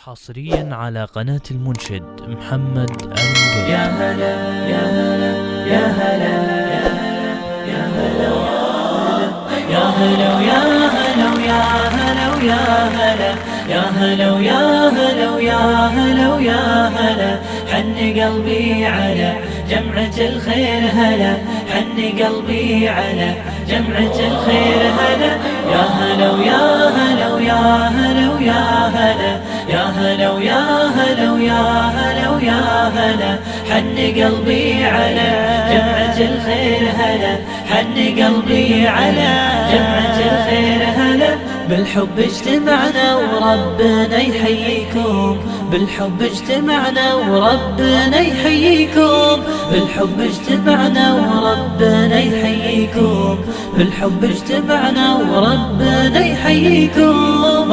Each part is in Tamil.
حصريا على قناة المنشد محمد المقيد. يا هلا يا هلا يا هلا يا هلا يا هلا يا هلا يا هلا يا هلا يا هلا يا هلا يا هلا يا هلا حن قلبي على جمعة الخير هلا حن قلبي على جمعة الخير هلا يا هلا يا هلا يا هلا يا هلا يا هلا يا هلا يا هلا يا هلا حن قلبي على جمعة الخير هلا حن قلبي على جمعة الخير هلا بالحب اجتمعنا وربنا يحييكم بالحب اجتمعنا وربنا يحييكم بالحب اجتمعنا وربنا يحييكم بالحب اجتمعنا وربنا يحييكم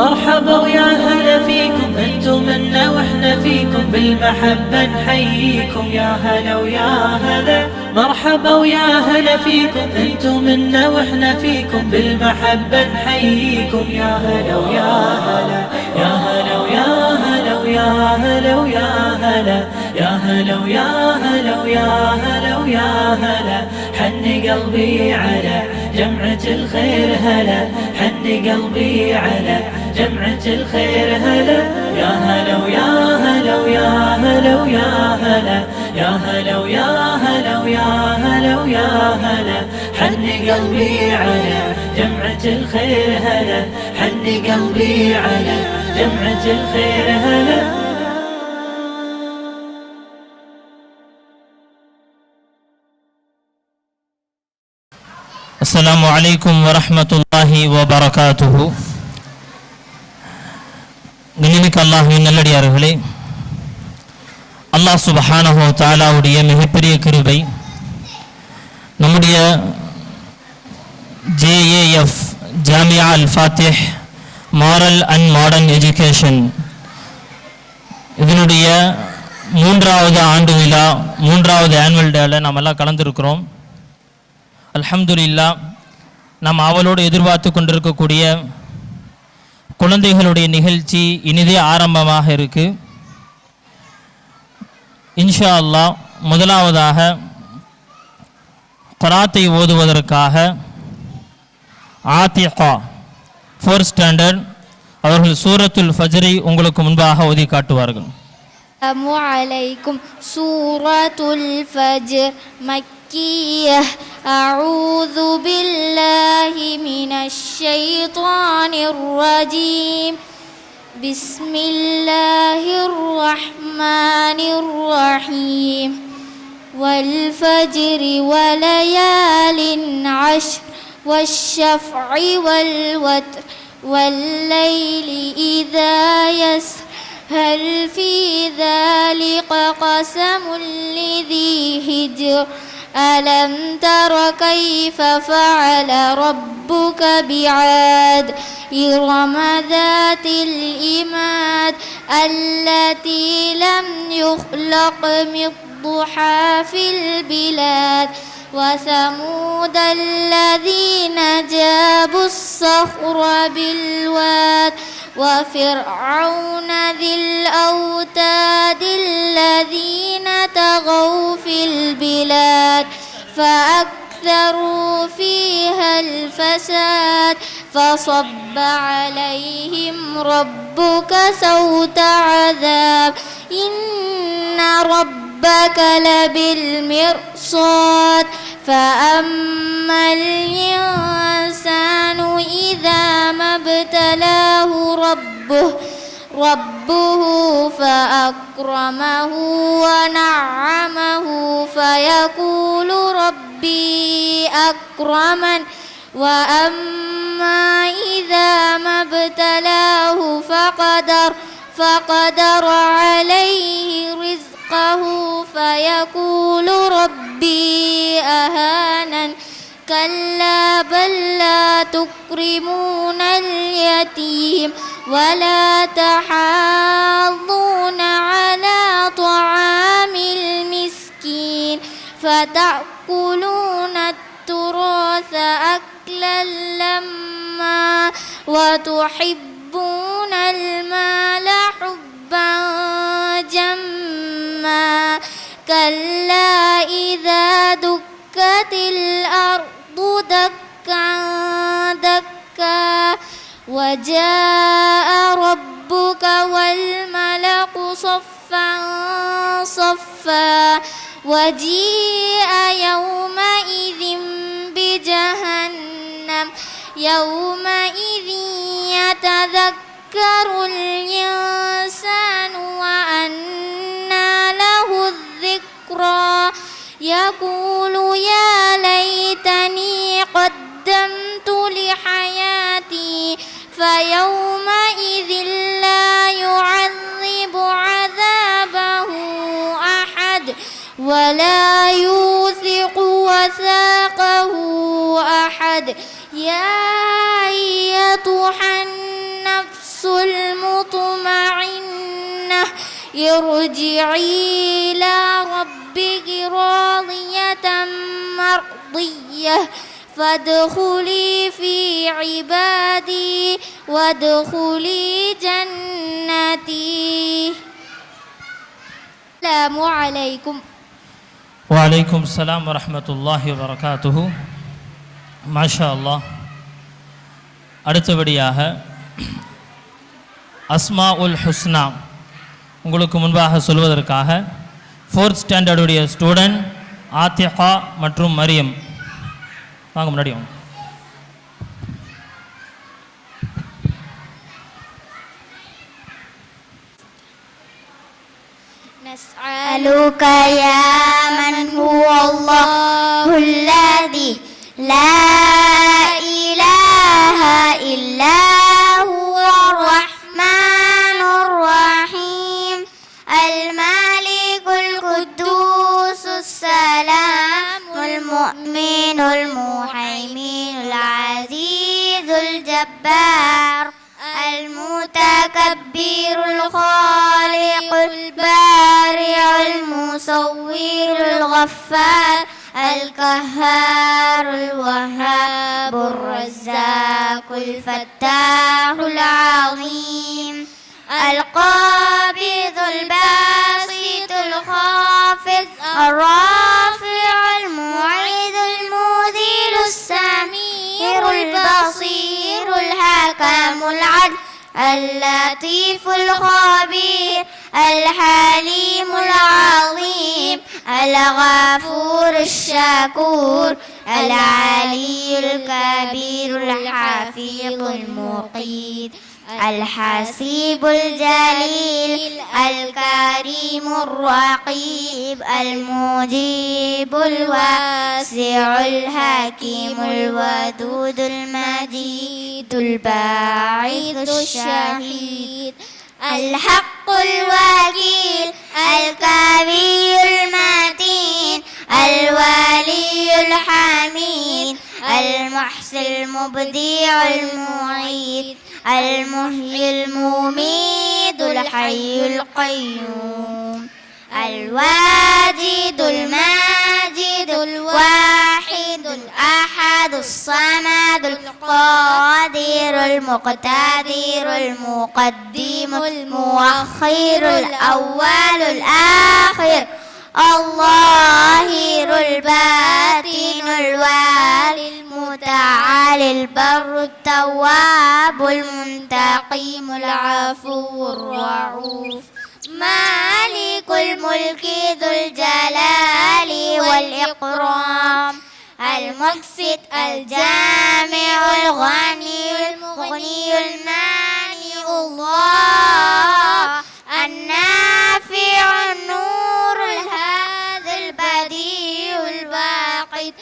مرحبا ويا هلا فيكم انتم منا واحنا فيكم بالمحبة نحييكم يا هلا ويا هلا مرحبا ويا هلا فيكم انتم منا واحنا فيكم بالمحبة نحييكم يا هلا ويا هلا يا هلا ويا هلا ويا هلا ويا هلا يا هلا ويا هلا ويا هلا ويا هلا حن قلبي على جمعة الخير هلا حن قلبي على جمعة الخير هلا يا هلا ويا هلا ويا هلا ويا هلا يا هلا ويا هلا ويا هلا ويا هلا حن قلبي على جمعة الخير هلا حن قلبي على جمعة الخير هلا. السلام عليكم ورحمة الله وبركاته. கண்ணியமிக்க அல்லாஹ்வின் நல்லடியார்களே, அல்லாஹ் சுப்ஹானஹு வ தஆலாவுடைய மிகப்பெரிய கிருபை நம்முடைய JAF Jamia Al Fatih moral and modern education இதனுடைய 3வது ஆண்டு விழா 3வது ஆனுவல் டேல நாம் எல்லாம் கலந்துருக்கிறோம். அல்ஹம்துலில்லாஹ், நாம் அவளோடு எதிர்பார்த்து கொண்டிருக்கக்கூடிய குழந்தைகளுடைய நிகழ்ச்சி இனிதே ஆரம்பமாக இருக்கு. இன்ஷா அல்லாஹ் முதலாவதாக குர்ஆனை ஓதுவதற்காக ஆத்திகா 4th ஸ்டாண்டர்ட் அவர்கள் சூரத்துல் ஃபஜ்ரை உங்களுக்கு முன்பாக ஓதி காட்டுவார்கள். அஸ்ஸலாமு அலைக்கும். சூரத்துல் ஃபஜ்ர் مكية. أعوذ بالله من الشيطان الرجيم. بسم الله الرحمن الرحيم. والفجر وليال عشر والشفع والوتر والليل إذا يسر هل في ذلك قسم لذي حجر ألم تر كيف فعل ربك بعاد إرم ذات الإماد التي لم يخلق مثلها في البلاد وثمود الذين جابوا الصخر بالواد وفرعون ذي الأوتاد الذين طغوا في البلاد فأكثروا فيها الفساد فصب عليهم ربك سوط عذاب إن ربك لبالمرصاد فأما الإنسان إذا ما ابتلاه ربه فأكرمه ونعمه فيقول ربي أكرمن وأما إذا ما ابتلاه فقدر عليه رزقه فيقول ربي أهانن كلا بل لا تكرمون اليتيم ولا تحاضون على طعام المسكين فتأكلون التراث أكلا لما وتحبون المال حبا كلا إذا دكت الأرض دكا دكا وجاء ربك والملك صفا صفا وجيء يومئذ بجهنم يومئذ يتذكر الإنسان وأنى له الذكرى يقول يا ليتني قدمت لحياتي فيومئذ لا يعذب عذابه أحد ولا يوثق وثاقه أحد يا أيتها النفس المطمئنة ارجعي إلى ربك راضية مرضية فادخلي في عبادي وادخلي جنتي. السلام عليكم. وعليكم السلام ورحمة الله وبركاته. மாஷா அல்லாஹ். அடுத்தபடியாக அஸ்மா உல் ஹுஸ்னா உங்களுக்கு முன்பாக சொல்வதற்காக 4th ஸ்டாண்டர்டுடைய ஸ்டூடெண்ட் ஆத்திகா மற்றும் மரியம் வாங்க முன்னாடி வாங்க. نسألك يا من هو الله الذي لا إله إلا هو الرحمن الرحيم المالك القدوس السلام المؤمن المهيمن العزيز الجبار المتكبر الخالق البارئ المصور الغفار القهار الوهاب الرزاق الفتاح العظيم القابض الباسط الخافض الرافع المعيد المذل السميع البصير الحكم العدل اللطيف الخبير الحليم العظيم الغفور الشكور العلي الكبير الحفيظ المقيت الحسيب الجليل الكريم الرقيب المجيب الواسع الحكيم الودود المجيد الباعث الشهيد الحق الوكيل الكبير المتين الولي الحميد المحسن المبدع المعيد المحيي المميت الحي القيوم الواجد الماجد الواحد الأحد الصمد القادر المقتدر المقدم المؤخر الأول الآخر الظاهر الباطن الوالي المتعالي البر التواب المنتقم العفو الرؤوف مالك الملك ذو الجلال والإكرام المقسط الجامع الغني المغني المانع الله النافع النور الهادي البديع الواقد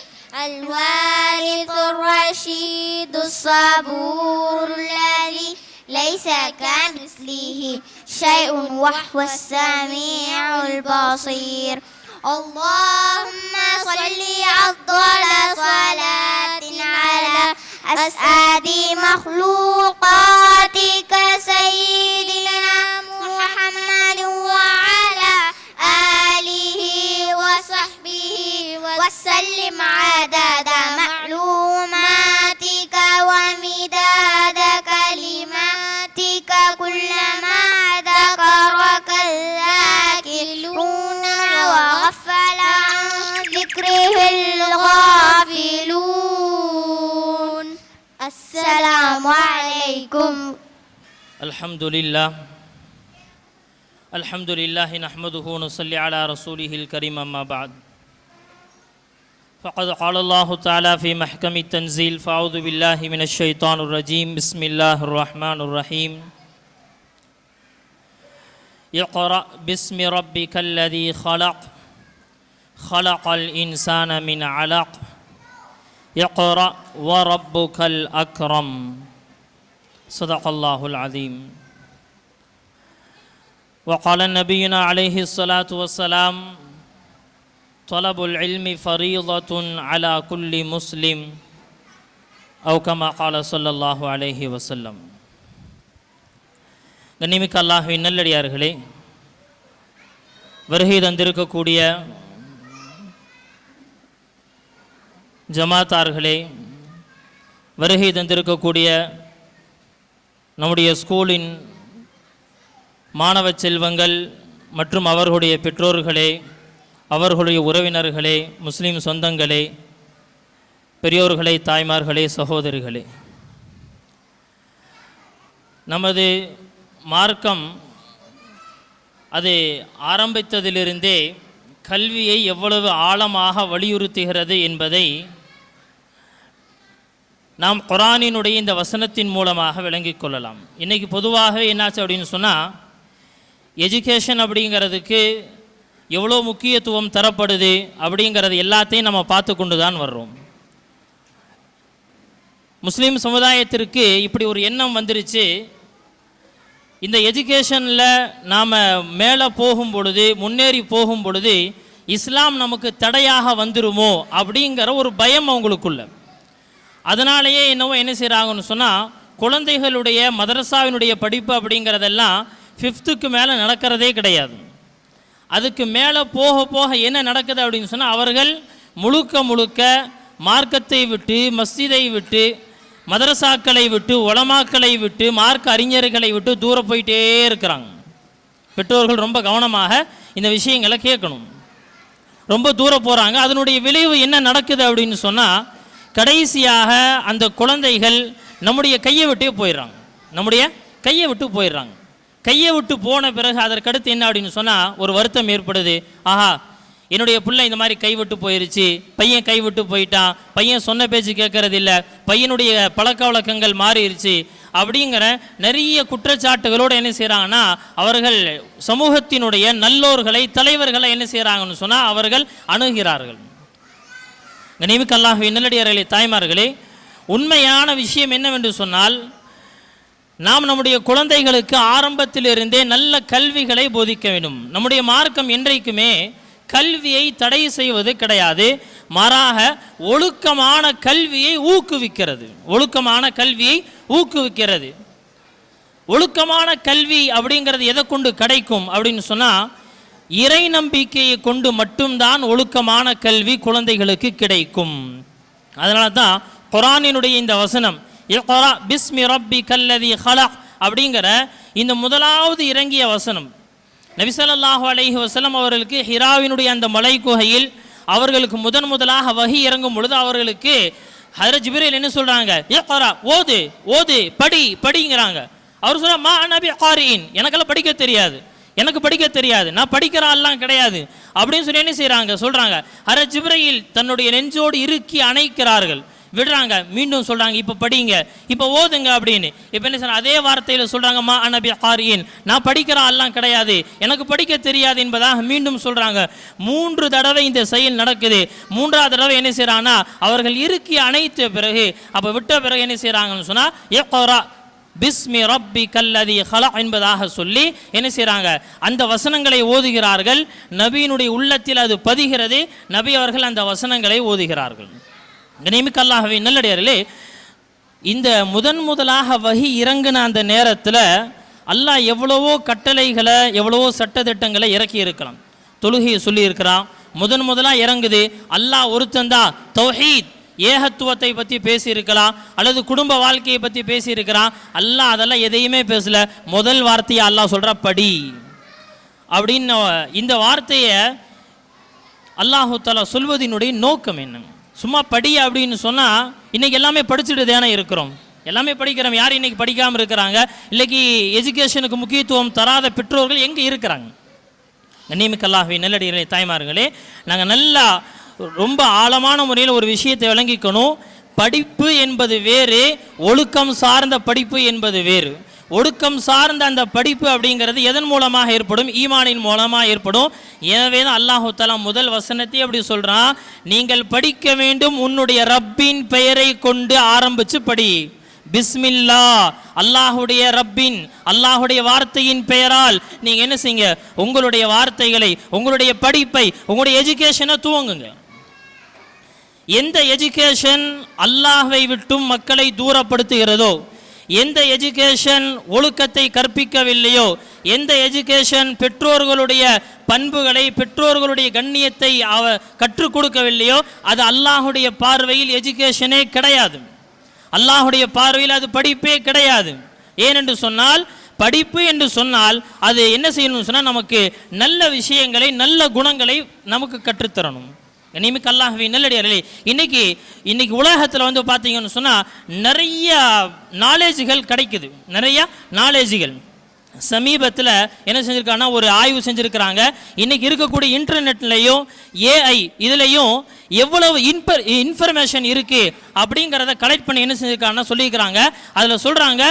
الوارث الرشيد الصبور الذي ليس كمثله شيء وهو السميع البصير اللهم صل أفضل صلاة على أسعد مخلوقاتك سيدنا محمد وعلى آله وصحبه وسلم عدد معلوماتك ومداد كلماتك كلما ذكرك الذاكرون وغفر الحمد لله نحمده ونصلي على رسوله الكريم أما بعد فقد قال الله تعالى في محكم التنزيل فأعوذ بالله من الشيطان الرجيم بسم الله الرحمن الرحيم اقرأ باسم ربك الذي خلق الإنسان من علق اقرأ وربك الأكرم صدق الله العظيم وقال نبينا عليه الصلاة والسلام طلب العلم فريضة على كل مسلم أو كما قال صلى الله عليه وسلم. கண்ணியமிக்க அல்லாஹ்வின் நல்லடியார்களே, வருகை தந்திருக்கக்கூடிய ஜமாத்தார்களே, வருகை தந்திருக்கக்கூடிய நம்முடைய ஸ்கூலின் மாணவ செல்வங்கள் மற்றும் அவர்களுடைய பெற்றோர்களே, அவர்களுடைய உறவினர்களே, முஸ்லீம் சொந்தங்களே, பெரியோர்களே, தாய்மார்களே, சகோதரிகளே, நமது மார்க்கம் அது ஆரம்பித்ததிலிருந்தே கல்வியை எவ்வளவு ஆழமாக வலியுறுத்துகிறது என்பதை நாம் குர்ஆனினுடைய இந்த வசனத்தின் மூலமாக விளங்கிக் கொள்ளலாம். இன்றைக்கி பொதுவாகவே என்னாச்சு அப்படின்னு சொன்னால், எஜுகேஷன் அப்படிங்கிறதுக்கு எவ்வளோ முக்கியத்துவம் தரப்படுது அப்படிங்கிறது எல்லாத்தையும் நம்ம பார்த்து கொண்டு தான் வர்றோம். முஸ்லீம் சமுதாயத்திற்கு இப்படி ஒரு எண்ணம் வந்துருச்சு, இந்த எஜுகேஷனில் நாம் மேலே போகும் பொழுது, முன்னேறி போகும் பொழுது இஸ்லாம் நமக்கு தடையாக வந்துருமோ அப்படிங்கிற ஒரு பயம் அவங்களுக்குள்ள. அதனாலேயே என்ன செய்கிறாங்கன்னு சொன்னால், குழந்தைகளுடைய மதரசாவினுடைய படிப்பு அப்படிங்கிறதெல்லாம் 5th மேலே நடக்கிறதே கிடையாது. அதுக்கு மேலே போக போக என்ன நடக்குது அப்படின்னு சொன்னால், அவர்கள் முழுக்க மார்க்கத்தை விட்டு, மஸ்ஜிதை விட்டு, மதரசாக்களை விட்டு, உலமாக்களை விட்டு, மார்க்க அறிஞர்களை விட்டு தூர போயிட்டே இருக்கிறாங்க. பெற்றோர்கள் ரொம்ப கவனமாக இந்த விஷயங்களை கேட்கணும். ரொம்ப தூரம் போகிறாங்க. அதனுடைய விளைவு என்ன நடக்குது அப்படின்னு சொன்னால், கடைசியாக அந்த குழந்தைகள் நம்முடைய கையை விட்டே போயிடுறாங்க. கையை விட்டு போன பிறகு அதற்கடுத்து என்ன அப்படின்னு சொன்னால், ஒரு வருத்தம் ஏற்படுது. ஆஹா, என்னுடைய பிள்ளை இந்த மாதிரி கைவிட்டு போயிருச்சு, பையன் கைவிட்டு போயிட்டான், பையன் சொன்ன பேச்சு கேட்கறது இல்லை, பையனுடைய பழக்க வழக்கங்கள் மாறிடுச்சு அப்படிங்கிற நிறைய குற்றச்சாட்டுகளோடு என்ன செய்கிறாங்கன்னா, அவர்கள் சமூகத்தினுடைய நல்லோர்களை, தலைவர்களை என்ன செய்கிறாங்கன்னு சொன்னால் அவர்கள் அணுகிறார்கள். கண்ணியமிக்க அல்லாஹ்வின் நல்லடியார்களே, தாய்மார்களே, உண்மையான விஷயம் என்னவென்று சொன்னால், நாம் நம்முடைய குழந்தைகளுக்கு ஆரம்பத்திலிருந்தே நல்ல கல்விகளை போதிக்க வேண்டும். நம்முடைய மார்க்கம் என்றைக்குமே கல்வியை தடை செய்வது கிடையாது, மாறாக ஒழுக்கமான கல்வியை ஊக்குவிக்கிறது. ஒழுக்கமான கல்வி அப்படிங்கிறது எதை கொண்டு கிடைக்கும் அப்படின்னு சொன்னால், இறை நம்பிக்கையை கொண்டு மட்டும்தான் ஒழுக்கமான கல்வி குழந்தைகளுக்கு கிடைக்கும். அதனால தான் குர்ஆனினுடைய இந்த வசனம் இக்ரா பிஸ்மி ரப்பிக்கல்லதி ஹலக் அப்படிங்கிற இந்த முதலாவது இறங்கிய வசனம், நபி ஸல்லல்லாஹு அலைஹி வஸல்லம் அவர்களுக்கு ஹிராவினுடைய அந்த மலை குகையில் அவர்களுக்கு முதலாக வஹி இறங்கும் பொழுது அவர்களுக்கு ஹஜ்ரத் ஜிப்ரீல் என்ன சொல்கிறாங்க, இக்ரா, ஓது, படிங்கிறாங்க. அவர் சொல்ற மா நபி காரின், எனக்கெல்லாம் படிக்க தெரியாது, நான் படிக்கிற ஆள்லாம் கிடையாது அப்படின்னு சொல்லி என்ன செய்கிறாங்க, சொல்கிறாங்க. ஹஜ்ரத் ஜிப்ரீல் தன்னுடைய நெஞ்சோடு இறுக்கி அணைக்கிறார்கள், விடுறாங்க, மீண்டும் சொல்கிறாங்க, இப்போ படிங்க, இப்போ ஓதுங்க அப்படின்னு. இப்போ என்ன சொல்கிறாங்க, அதே வார்த்தையில் சொல்கிறாங்க, மா நபி காரியின், நான் படிக்கிற ஆள்லாம் கிடையாது, எனக்கு படிக்க தெரியாது என்பதாக மீண்டும் சொல்கிறாங்க. 3 தடவை இந்த செயல் நடக்குது. 3ஆவது தடவை என்ன செய்கிறாங்கன்னா, அவர்கள் இறுக்கி அணைத்த பிறகு, அப்போ விட்ட பிறகு என்ன செய்கிறாங்கன்னு சொன்னால், இக்ரா பிஸ்மி ரப்பிக்கல்லதி ஹலக் என்பதாக சொல்லி என்ன செய்கிறாங்க, அந்த வசனங்களை ஓதுகிறார்கள். நபியினுடைய உள்ளத்தில் அது பதிகிறது. நபி அவர்கள் அந்த வசனங்களை ஓதுகிறார்கள். கண்ணியமிக்க அல்லாஹ்வின் நல்லடியார்களே, இந்த முதலாக வஹி இறங்கின அந்த நேரத்தில் அல்லாஹ் எவ்வளவோ கட்டளைகளை, எவ்வளவோ சட்டத்திட்டங்களை இறக்கி இருக்கலாம். தொழுகையை சொல்லி இருக்கிறான். முதலாக இறங்குது, அல்லாஹ் ஒருத்தந்தான், தௌஹீத் ஏகத்துவத்தை பற்றி பேசியிருக்கலாம், அல்லது குடும்ப வாழ்க்கையை பற்றி பேசியிருக்கிறான். அல்லாஹ் அதெல்லாம் எதையுமே பேசல. முதல் வார்த்தையை அல்லாஹ் சொல்கிற படி அப்படின்னு. இந்த வார்த்தையை அல்லாஹு தஆலா சொல்வதினுடைய நோக்கம் என்ன? சும்மா படி அப்படின்னு சொன்னால் இன்றைக்கி எல்லாமே படிச்சுட்டு தானே இருக்கிறோம். எல்லாமே படிக்கிறோம். யார் இன்னைக்கு படிக்காமல் இருக்கிறாங்க? இன்னைக்கு எஜுகேஷனுக்கு முக்கியத்துவம் தராத பெற்றோர்கள் எங்கே இருக்கிறாங்க? கண்ணியமிக்க அல்லாஹ்வின் நல்லடியார்களே, தாய்மார்களே, நாங்கள் நல்லா ரொம்ப ஆழமான முறையில் ஒரு விஷயத்தை விளங்கிக்கணும். படிப்பு என்பது வேறு, ஒழுக்கம் சார்ந்த படிப்பு என்பது வேறு. ஒழுக்கம் சார்ந்த அந்த படிப்பு அப்படிங்கிறது எதன் மூலமாக ஏற்படும்? ஈமானின் மூலமாக ஏற்படும். எனவே தான் அல்லாஹு தஆலா முதல் வசனத்தை அப்படி சொல்கிறான், நீங்கள் படிக்க வேண்டும் உன்னுடைய ரப்பின் பெயரை கொண்டு ஆரம்பித்து படி. பிஸ்மில்லா, அல்லாஹுடைய ரப்பின், அல்லாஹுடைய வார்த்தையின் பெயரால் நீங்கள் என்ன செய்யுங்க, உங்களுடைய வார்த்தைகளை, உங்களுடைய படிப்பை, உங்களுடைய எஜுகேஷனை துவங்குங்க. எந்த எஜுகேஷன் அல்லாஹ்வை விட்டும் மக்களை தூரப்படுத்துகிறதோ, எந்த எஜுகேஷன் ஒழுக்கத்தை கற்பிக்கவில்லையோ, எந்த எஜுகேஷன் பெற்றோர்களுடைய பண்புகளை, பெற்றோர்களுடைய கண்ணியத்தை கற்றுக் கொடுக்கவில்லையோ, அது அல்லாஹுடைய பார்வையில் எஜுகேஷனே கிடையாது. அல்லாஹுடைய பார்வையில் அது படிப்பே கிடையாது. ஏனென்று சொன்னால், படிப்பு என்று சொன்னால் அது என்ன செய்யணும்னு சொன்னால், நமக்கு நல்ல விஷயங்களை, நல்ல குணங்களை நமக்கு கற்றுத்தரணும். கண்ணியமிக்க அல்லாஹ்வின் நல்லடியார்களே, இன்னைக்கு உலகத்தில் வந்து பார்த்தீங்கன்னு சொன்னால் நிறைய நாலேஜுகள் கிடைக்குது, நிறைய நாலேஜுகள். சமீபத்தில் என்ன செஞ்சுருக்காங்கன்னா, ஒரு ஆய்வு செஞ்சுருக்கிறாங்க. இன்றைக்கி இருக்கக்கூடிய இன்டர்நெட்லையும் ஏஐ இதுலேயும் எவ்வளவு இன்ஃபர்மேஷன் இருக்குது அப்படிங்கிறத கலெக்ட் பண்ணி என்ன செஞ்சுருக்காங்கன்னா சொல்லியிருக்கிறாங்க. அதில் சொல்கிறாங்க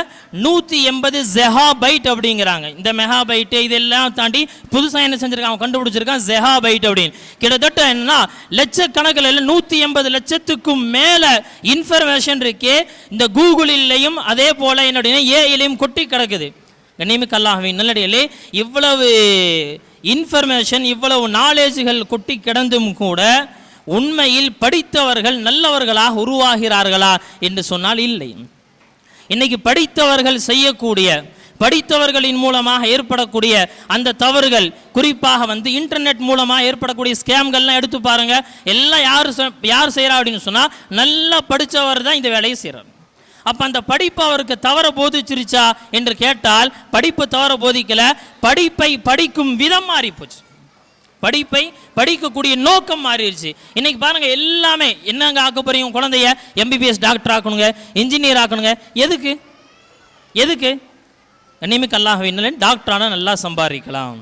180 ஜெஹாபைட் அப்படிங்கிறாங்க. இந்த மெகாபைட்டு இதெல்லாம் தாண்டி புதுசாக என்ன செஞ்சுருக்காங்க, கண்டுபிடிச்சிருக்காங்க ஜெஹாபைட் அப்படின்னு. கிட்டத்தட்ட என்னன்னா லட்சக்கணக்கில் 180 லட்சத்துக்கும் மேலே இன்ஃபர்மேஷன் இருக்கே இந்த கூகுளிலையும் அதே போல் என்னுடைய ஏஐலையும் கொட்டி கிடக்குது. கண்ணியமிக்க அல்லாஹ்வின் நல்லடியார்களே, இவ்வளவு இன்ஃபர்மேஷன், இவ்வளவு நாலேஜுகள் கொட்டி கிடந்தும் கூட உண்மையில் படித்தவர்கள் நல்லவர்களாக உருவாகிறார்களா என்று சொன்னால் இல்லை. இன்னைக்கு படித்தவர்கள் செய்யக்கூடிய, படித்தவர்களின் மூலமாக ஏற்படக்கூடிய அந்த தவறுகள், குறிப்பாக வந்து இன்டர்நெட் மூலமாக ஏற்படக்கூடிய ஸ்கேம்கள்லாம் எடுத்து பாருங்க. எல்லாம் யார் செய்கிறா அப்படின்னு சொன்னால், நல்லா படித்தவர் தான் இந்த வேலையை செய்கிறார். அப்போ அந்த படிப்பு அவருக்கு தவற போதிச்சிருச்சா என்று கேட்டால், படிப்பு தவற போதிக்கல, படிப்பை படிக்கும் விதம் மாறி போச்சு, படிப்பை படிக்கக்கூடிய நோக்கம் மாறிடுச்சு. இன்னைக்கு பாருங்க, எல்லாமே என்னங்க ஆக்க போறீங்க, குழந்தைய எம்பிபிஎஸ் டாக்டர் ஆக்கணுங்க, இன்ஜினியர் ஆக்கணுங்க. எதுக்கு? கண்ணியமிக்க அல்லாஹ்வின் நல்லடியார்களே, டாக்டரானா நல்லா சம்பாதிக்கலாம்,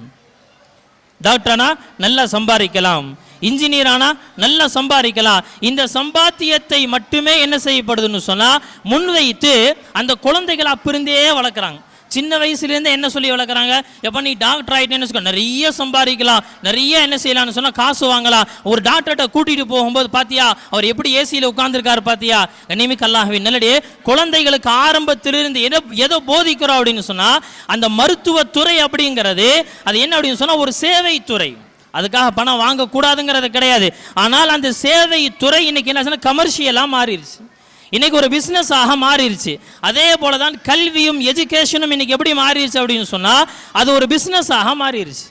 டாக்டரானா நல்லா சம்பாதிக்கலாம், இன்ஜினியரானா நல்லா சம்பாதிக்கலாம். இந்த சம்பாத்தியத்தை மட்டுமே என்ன செய்யப்படுதுன்னு சொன்னால் முன்வைத்து அந்த குழந்தைகளை அப்பிருந்தே வளர்க்குறாங்க. சின்ன வயசுலேருந்து என்ன சொல்லி வளர்க்குறாங்க, எப்போ நீ டாக்டர் ஆகிட்டேன்னு சொன்னால் நிறைய சம்பாதிக்கலாம், நிறைய என்ன செய்யலாம்னு சொன்னால் காசு வாங்கலாம். ஒரு டாக்டர்கிட்ட கூட்டிகிட்டு போகும்போது பார்த்தியா அவர் எப்படி ஏசியில் உட்காந்துருக்காரு பார்த்தியா. கண்ணியமிக்க அல்லாஹ்வின் நல்லடியார்களே, குழந்தைகளுக்கு ஆரம்பத்திலிருந்து எதை போதிக்கிறோம் அப்படின்னு சொன்னால், அந்த மருத்துவத்துறை அப்படிங்கிறது அது என்ன அப்படின்னு சொன்னால் ஒரு சேவை துறை. அதுக்காக பணம் வாங்கக்கூடாதுங்கிறது கிடையாது. ஆனால் அந்த சேவை துறை இன்னைக்கு என்ன சொன்னால் கமர்ஷியலாக மாறிடுச்சு, இன்னைக்கு ஒரு பிஸ்னஸாக மாறிடுச்சு. அதே போல தான் கல்வியும் எஜுகேஷனும் இன்னைக்கு எப்படி மாறிடுச்சு அப்படின்னு சொன்னால், அது ஒரு பிஸ்னஸாக மாறிடுச்சு.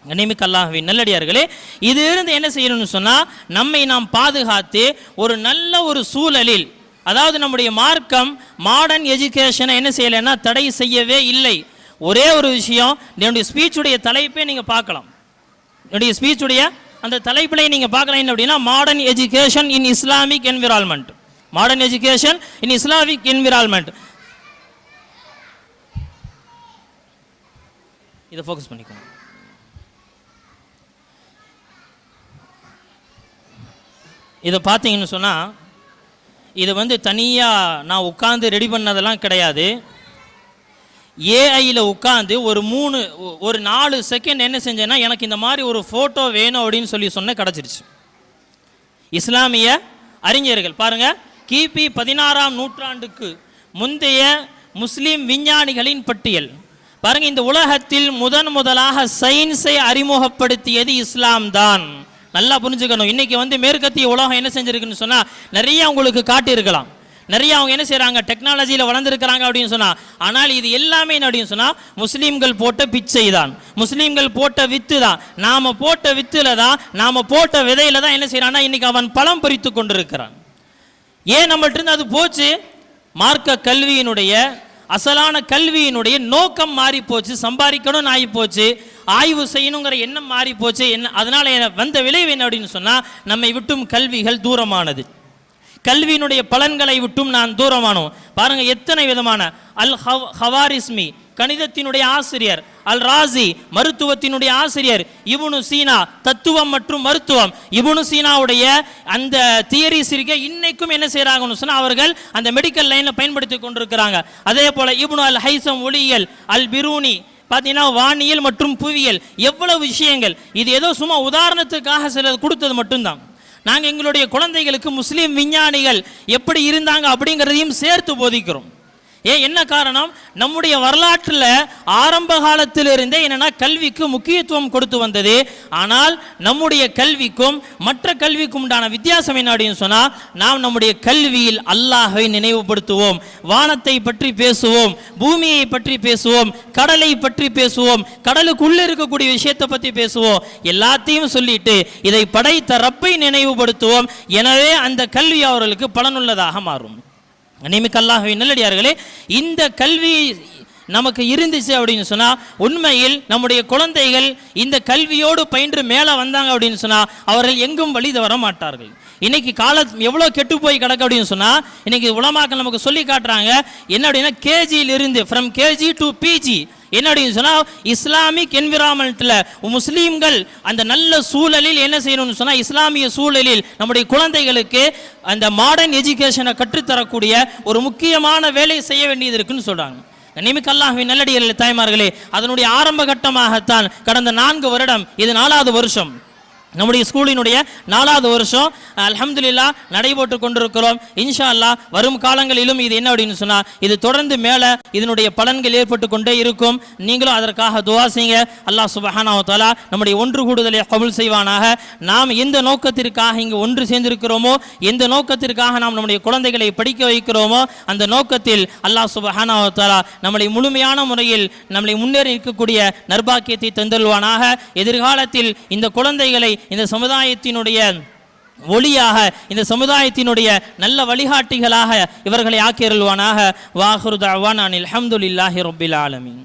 கண்ணியமிக்க அல்லாஹ்வின் நல்லடியார்களே, இதிலிருந்து என்ன செய்யணும்னு சொன்னால், நம்மை நாம் பாதுகாத்து ஒரு நல்ல ஒரு சூழலில், அதாவது நம்முடைய மார்க்கம் மாடர்ன் எஜுகேஷனை என்ன செய்யலைன்னா தடை செய்யவே இல்லை. ஒரே ஒரு விஷயம், என்னுடைய ஸ்பீச்சுடைய தலைப்பே நீங்கள் பார்க்கலாம், என்னுடைய ஸ்பீச்சுடைய அந்த தலைப்பிலை நீங்கள் பார்க்கலாம். என்ன அப்படின்னா, modern education in Islamic environment, modern education in Islamic environment. இதை ஃபோக்கஸ் பண்ணிக்கோங்க. இதை பார்த்தீங்கன்னு சொன்னால், இது வந்து தனியாக நான் உட்காந்து ரெடி பண்ணதெல்லாம் கிடையாது. ஏஐயில் உட்காந்து ஒரு 4 செகண்ட் என்ன செஞ்சேன்னா, எனக்கு இந்த மாதிரி ஒரு ஃபோட்டோ வேணும் அப்படின்னு சொன்ன கிடச்சிருச்சு. இஸ்லாமிய அறிஞர்கள் பாருங்கள், கிபி 16ஆம் நூற்றாண்டுக்கு முந்தைய முஸ்லீம் விஞ்ஞானிகளின் பட்டியல் பாருங்கள். இந்த உலகத்தில் முதலாக சயின்ஸை அறிமுகப்படுத்தியது இஸ்லாம் தான். நல்லா புரிஞ்சுக்கணும். இன்றைக்கி வந்து மேற்கத்திய உலகம் என்ன செஞ்சுருக்குன்னு சொன்னால், நிறைய உங்களுக்கு காட்டியிருக்கலாம், நிறைய அவங்க என்ன செய்கிறாங்க, டெக்னாலஜியில் வளர்ந்துருக்கிறாங்க அப்படின்னு சொன்னால். ஆனால் இது எல்லாமே என்ன அப்படின்னு சொன்னால், முஸ்லீம்கள் போட்ட பிச்சை தான், முஸ்லீம்கள் போட்ட வித்து தான். நாம் போட்ட வித்துல தான், நாம் போட்ட விதையில தான் என்ன செய்கிறான்னா இன்றைக்கி அவன் பழம் பறித்து கொண்டிருக்கிறான். ஏன் நம்மள்கிட்ட அது போச்சு? மார்க்க கல்வியினுடைய, அசலான கல்வியினுடைய நோக்கம் மாறி போச்சு, சம்பாதிக்கணும்னு ஆகி போச்சு, ஆய்வு செய்யணுங்கிற எண்ணம் மாறி போச்சு. அதனால் வந்த விளைவு என்ன அப்படின்னு சொன்னால், நம்மை விட்டும் கல்விகள் தூரமானது. கல்வியினுடைய பலன்களை விட்டும் நான் தூரமானோம். பாருங்க எத்தனை விதமான அல் ஹவாரிஸ்மி கணிதத்தினுடைய ஆசிரியர், அல் ராசி மருத்துவத்தினுடைய ஆசிரியர், இப்னு சீனா தத்துவம் மற்றும் மருத்துவம், இப்னு சீனாவுடைய அந்த தியரிஸ் இருக்க இன்னைக்கும் என்ன செய்யறாங்கன்னு சொன்னா அவர்கள் அந்த மெடிக்கல் லைன்ல பயன்படுத்தி கொண்டிருக்கிறாங்க. அதே போல இப்னு அல் ஹைசம் ஒளியியல், அல் பிரூனி பார்த்தீங்கன்னா வானியல் மற்றும் புவியியல், எவ்வளவு விஷயங்கள். இது ஏதோ சும்மா உதாரணத்துக்காக சிலர் கொடுத்தது மட்டும்தான். நாங்கள் எங்களுடைய குழந்தைகளுக்கு முஸ்லீம் விஞ்ஞானிகள் எப்படி இருந்தாங்க அப்படிங்கிறதையும் சேர்த்து போதிக்கிறோம். என்ன காரணம்? நம்முடைய வரலாற்றில் ஆரம்ப காலத்திலிருந்தே என்னன்னா கல்விக்கு முக்கியத்துவம் கொடுத்து வந்தது. ஆனால் நம்முடைய கல்விக்கும் மற்ற கல்விக்கும் உண்டான வித்தியாசம் என்ன அப்படின்னு சொன்னால், நாம் நம்முடைய கல்வியில் அல்லாஹ்வை நினைவுபடுத்துவோம், வானத்தை பற்றி பேசுவோம், பூமியை பற்றி பேசுவோம், கடலை பற்றி பேசுவோம், கடலுக்குள்ளே இருக்கக்கூடிய விஷயத்தை பற்றி பேசுவோம். எல்லாத்தையும் சொல்லிட்டு இதை படைத்த ரப்பை நினைவுபடுத்துவோம். எனவே அந்த கல்வி அவர்களுக்கு பலனுள்ளதாக மாறும். நியமிக்க அல்லாஹ்வின் நல்லடியார்களே, இந்த கல்வி நமக்கு இருந்துச்சு அப்படின்னு சொன்னால் உண்மையில் நம்முடைய குழந்தைகள் இந்த கல்வியோடு பயின்று மேலே வந்தாங்க அப்படின்னு சொன்னால் அவர்கள் எங்கும் வழி வர மாட்டார்கள். இன்னைக்கு காலம் எவ்வளோ கெட்டு போய் கிடக்கு அப்படின்னு சொன்னால் இன்னைக்கு உலமாக்கள் நமக்கு சொல்லி காட்டுறாங்க. என்ன அப்படின்னா கேஜியிலிருந்து ஃப்ரம் கேஜி டு பிஜி என்ன அப்படின்னு சொன்னால் இஸ்லாமிக் என்விரான்மெண்ட்டில் முஸ்லீம்கள் அந்த நல்ல சூழலில் என்ன செய்யணும்னு சொன்னால் இஸ்லாமிய சூழலில் நம்முடைய குழந்தைகளுக்கு அந்த மாடர்ன் எஜுகேஷனை கற்றுத்தரக்கூடிய ஒரு முக்கியமான வேலை செய்ய வேண்டியது இருக்குன்னு சொல்கிறாங்க. நியமிக்க அல்லாஹ்வின் நல்லடியார்களே, தாய்மார்களே, அதனுடைய ஆரம்ப கட்டமாகத்தான் கடந்த 4 வருடம், இது 4வது வருஷம், நம்முடைய ஸ்கூலினுடைய 4வது வருஷம் அல்ஹம்துலில்லாஹ் நடைபெற்று கொண்டிருக்கிறோம். இன்ஷா அல்லாஹ் வரும் காலங்களிலும் இது என்ன அப்படின்னு சொன்னால் இது தொடர்ந்து மேலே இதனுடைய பலன்கள் ஏற்பட்டு கொண்டே இருக்கும். நீங்களும் அதற்காக துஆ செய்யுங்க. அல்லாஹ் சுப்ஹானஹு வ தஆலா நம்முடைய ஒன்று கூடுதலை கபூல் செய்வானாக. நாம் எந்த நோக்கத்திற்காக இங்கு ஒன்று சேர்ந்திருக்கிறோமோ, எந்த நோக்கத்திற்காக நாம் நம்முடைய குழந்தைகளை படிக்க வைக்கிறோமோ, அந்த நோக்கத்தில் அல்லாஹ் சுப்ஹானஹு வ தஆலா நம்மளை முழுமையான முறையில் நம்மளை முன்னேறி இருக்கக்கூடிய நற்பாக்கியத்தை தந்தருள்வானாக. எதிர்காலத்தில் இந்த குழந்தைகளை இந்த சமுதாயத்தினுடைய ஒளியாக, இந்த சமுதாயத்தினுடைய நல்ல வழிகாட்டிகளாக இவர்களை ஆக்கியருள்வானாக. வாஹிரு தஅவானா அல்ஹம்துலில்லாஹி ரப்பில் ஆலமீன்.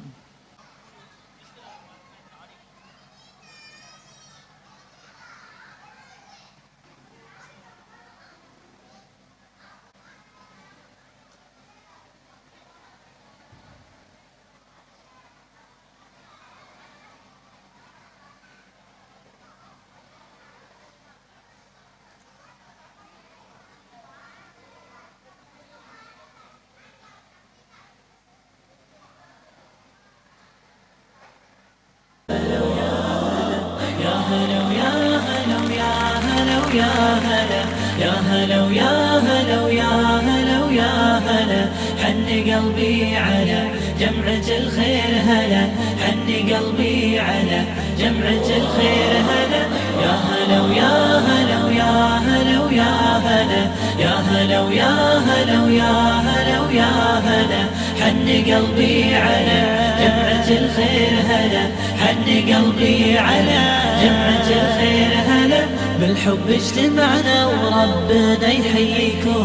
يا هلا يا هلا ويا هلا ويا هلا ويا هلا، حن قلبي على جمعة الخير هلا، حن قلبي على جمعة الخير هلا، يا هلا ويا هلا ويا هلا ويا هلا، يا هلا ويا هلا ويا هلا ويا هلا، حن قلبي على جمعة الخير هلا، حن قلبي على جمعة الخير هلا، بالحب اجتمعنا وربنا يحييكم،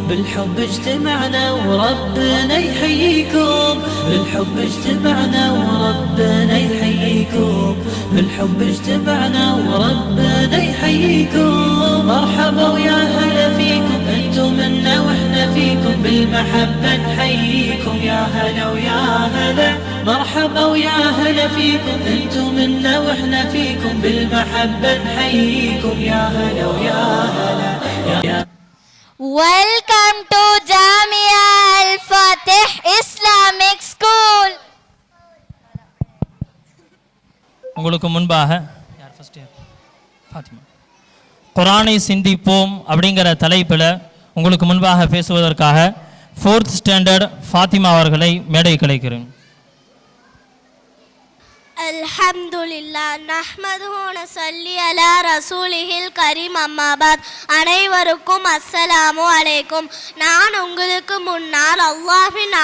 بالحب اجتمعنا وربنا يحييكم، بالحب اجتمعنا وربنا يحييكم، بالحب اجتمعنا وربنا يحييكم، مرحبا ويا هلا فيكم، انتم منا واحنا فيكم، بالمحبة نحييكم، يا هلا ويا هلا، مرحبا ويا هلا فيكم، انتم منا واحنا فيكم، بالمحبة نحييكم، يا هلا ويا هلا يا Welcome to Jamia Al-Fatih Islamic School. உங்களுக்கு முன்பாக குர்ஆனை சிந்திப்போம் அப்படிங்கிற தலைப்பில் உங்களுக்கு முன்பாக பேசுவதற்காக 4th ஸ்டாண்டர்ட் ஃபாத்திமா அவர்களை மேடை கலைக்கிறேன். அல்ஹம்துலில்லாஹ் நஹ்மதுஹு வ நஸல்லி அலா ரசூலிஹில் கரீம் அம்மா பாத். அனைவருக்கும் அஸ்ஸலாமு அலைக்கும். நான் உங்களுக்கு முன்னால் அல்லாஹ்வின்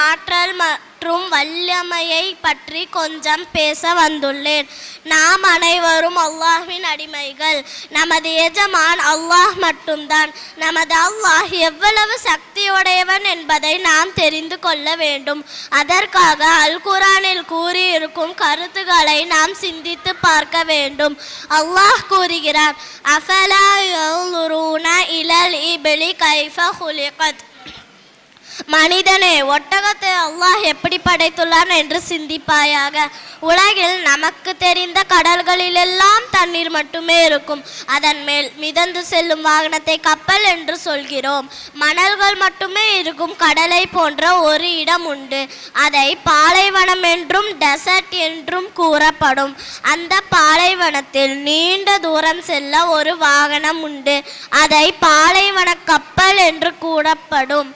மற்றும் வல்லமையை பற்றி கொஞ்சம் பேச வந்துள்ளேன். நாம் அனைவரும் அல்லாஹ்வின் அடிமைகள். நமது எஜமான் அல்லாஹ் மட்டும்தான். நமது அல்லாஹ் எவ்வளவு சக்தியுடையவன் என்பதை நாம் தெரிந்து கொள்ள வேண்டும். அதற்காக அல் குர்ஆனில் கூறியிருக்கும் கருத்துக்களை நாம் சிந்தித்து பார்க்க வேண்டும். அல்லாஹ் கூறுகிறார், அஃபலா யன்துரூன இலல் இப்லி கைஃப குலிகத். மனிதனே, ஒட்டகத்தை அல்லாஹ் எப்படி படைத்துள்ளான் என்று சிந்திப்பாயாக. உலகில் நமக்கு தெரிந்த கடல்களிலெல்லாம் தண்ணீர் மட்டுமே இருக்கும். அதன் மேல் மிதந்து செல்லும் வாகனத்தை கப்பல் என்று சொல்கிறோம். மணல்கள் மட்டுமே இருக்கும் கடலை போன்ற ஒரு இடம் உண்டு. அதை பாலைவனம் என்றும் டெசர்ட் என்றும் கூறப்படும். அந்த பாலைவனத்தில் நீண்ட தூரம் செல்ல ஒரு வாகனம் உண்டு. அதை பாலைவன கப்பல் என்று கூறப்படும்.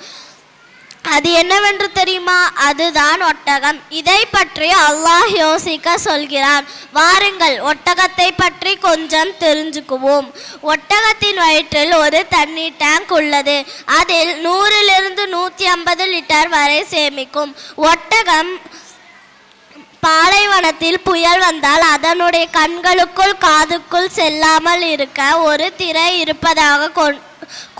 அது என்னவென்று தெரியுமா? அதுதான் ஒட்டகம். இதை பற்றி அல்லாஹ் யோசிக்க சொல்கிறான். வாருங்கள், ஒட்டகத்தை பற்றி கொஞ்சம் தெரிஞ்சுக்குவோம். ஒட்டகத்தின் வயிற்றில் ஒரு தண்ணீர் டேங்க் உள்ளது. அதில் 100 to 150 லிட்டர் வரை சேமிக்கும். ஒட்டகம் பாலைவனத்தில் புயல் வந்தால் அதனுடைய கண்களுக்குள் காதுக்குள் செல்லாமல் இருக்க ஒரு திரை இருப்பதாக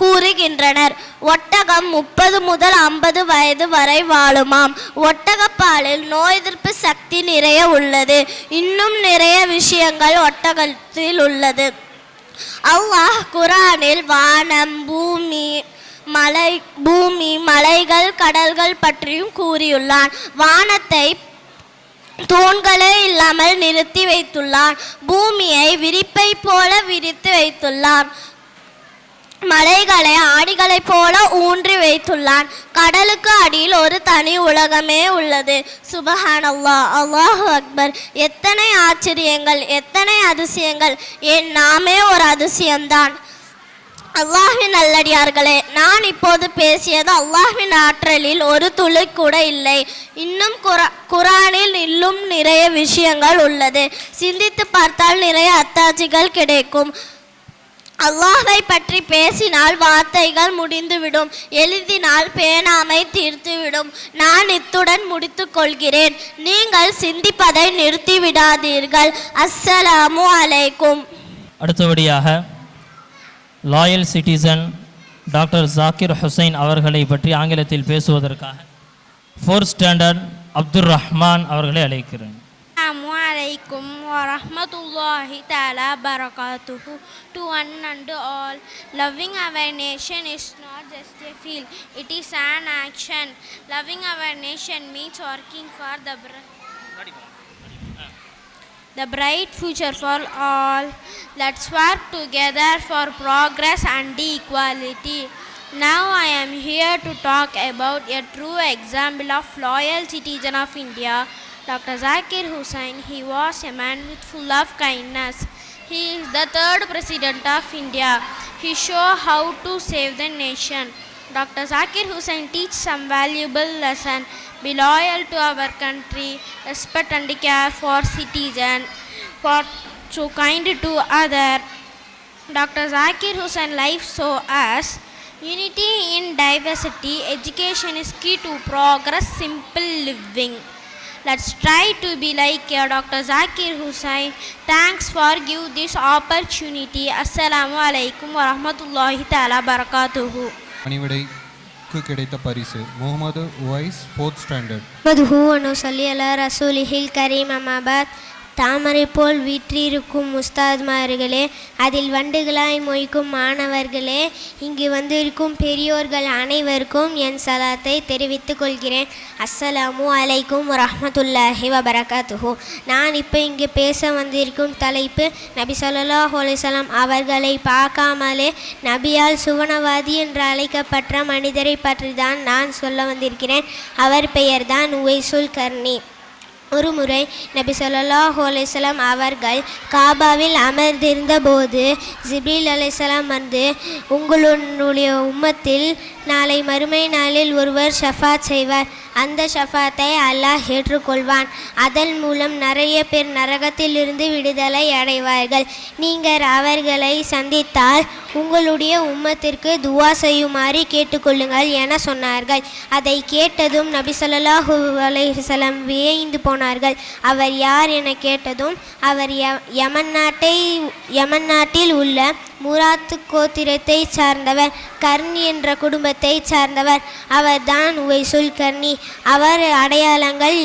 கூறுகின்றனர். ஒட்டகம் 30 முதல் 50 வயது வரை வாழுமாம். ஒட்டகப்பாலில் நோய் எதிர்ப்பு சக்தி நிறைய உள்ளது. இன்னும் நிறைய விஷயங்கள் ஒட்டகத்தில் உள்ளது. அல்லாஹ் குர்ஆனில் வானம், பூமி, மலைகள், கடல்கள் பற்றியும் கூறியுள்ளான். வானத்தை தூண்களே இல்லாமல் நிறுத்தி வைத்துள்ளான். பூமியை விரிப்பை போல விரித்து வைத்துள்ளான். மலைகளை ஆடிகளைப் போல ஊன்றி வைத்துள்ளான். கடலுக்கு அடியில் ஒரு தனி உலகமே உள்ளது. சுபஹானல்லாஹ், அல்லாஹு அக்பர். எத்தனை ஆச்சரியங்கள், எத்தனை அதிசயங்கள்! ஏன் நாமே ஒரு அதிசயம்தான். அல்லாஹ்வின் நல்லடியார்களே, நான் இப்போது பேசியது அல்லாஹ்வின் ஆற்றலில் ஒரு துளி கூட இல்லை. இன்னும் குர்ஆனில் இன்னும் நிறைய விஷயங்கள் உள்ளது. சிந்தித்து பார்த்தால் நிறைய அத்தாட்சிகள் கிடைக்கும். அல்லாஹ்வை பற்றி பேசினால் வார்த்தைகள் முடிந்துவிடும், எழுதினால் பேனாமை தீர்த்துவிடும். நான் இத்துடன் முடித்துக் கொள்கிறேன். நீங்கள் சிந்திப்பதை நிறுத்திவிடாதீர்கள். அஸ்ஸலாமு அலைக்கும். அடுத்தபடியாக loyal citizen doctor Zakir Hussain அவர்களை பற்றி ஆங்கிலத்தில் பேசுவதற்காக 4th ஸ்டாண்டர்ட் அப்துல் ரஹ்மான் அவர்களை அழைக்கிறேன். Assalamu alaikum wa rahmatullahi ta'ala barakatuhu to one and all. Loving our nation is not just a feel, it is an action. Loving our nation means working for the bright future for all. Let's work together for progress and equality. Now I am here to talk about a true example of loyal citizen of India, Dr. Zakir Hussain. He was a man with full of kindness. He is the 3rd President of India. He showed how to save the nation. Dr. Zakir Hussain teaches some valuable lesson. Be loyal to our country, respect and care for citizens, for so kind to other. Dr. Zakir Hussain life show us unity in diversity. Education is key to progress, simple living. Let's try to be like Dr. Zakir Hussain. Thanks for giving this opportunity. Assalamu alaikum wa rahmatullahi ta'ala barakatuhu. பணிவிடைக்கு கிடைத்த பரிசு முகமது உவைஸ் 4th ஸ்டாண்டர்ட். மதுஹு அனுசல்லி அலா ரசூலிஹில் கரீம். அம்மாபாத். தாமரை போல் வீற்றிருக்கும் உஸ்தாத்மார்களே, அதில் வண்டுகளாய் மொய்க்கும் மாணவர்களே, இங்கு வந்திருக்கும் பெரியோர்கள் அனைவருக்கும் என் சலாத்தை தெரிவித்துக் கொள்கிறேன். அஸ்ஸலாமு அலைக்கும் வரஹ்மத்துல்லாஹி வபரகாத்துஹு. நான் இப்போ இங்கே பேச வந்திருக்கும் தலைப்பு நபி ஸல்லல்லாஹு அலைஹி வஸல்லம் அவர்களை பார்க்காமலே நபியால் சுவனவாதி என்று அழைக்கப்பட்ட மனிதரை பற்றி தான் நான் சொல்ல வந்திருக்கிறேன். அவர் பெயர்தான் உவைசுல் கர்னி. ஒரு முறை நபி ஸல்லல்லாஹு அலைஹி வஸல்லம் அவர்கள் காபாவில் அமர்ந்திருந்த போது ஜிப்ரீல் அலைஹிஸ்ஸலாம் வந்து, உங்களுடைய உம்மத்தில் நாளை மறுமை நாளில் ஒருவர் ஷஃபாத் செய்வார். அந்த ஷஃபாத்தை அல்லாஹ் ஏற்றுக்கொள்வான். அதன் மூலம் நிறைய பேர் நரகத்திலிருந்து விடுதலை அடைவார்கள். நீங்கள் அவர்களை சந்தித்தால் உங்களுடைய உம்மத்திற்கு துவா செய்யுமாறு கேட்டுக்கொள்ளுங்கள் என சொன்னார்கள். அதை கேட்டதும் நபி ஸல்லல்லாஹு அலைஹி வஸல்லம் வியந்து போனார்கள். அவர் யார் என கேட்டதும் அவர் யமன் நாட்டில் உள்ள முராத்து கோத்திரத்தை சார்ந்தவர், கர்னி என்ற குடும்பத்தை சார்ந்தவர். அவர்தான் உவைசுல் கர்னி. அவர் அடையாளங்கள்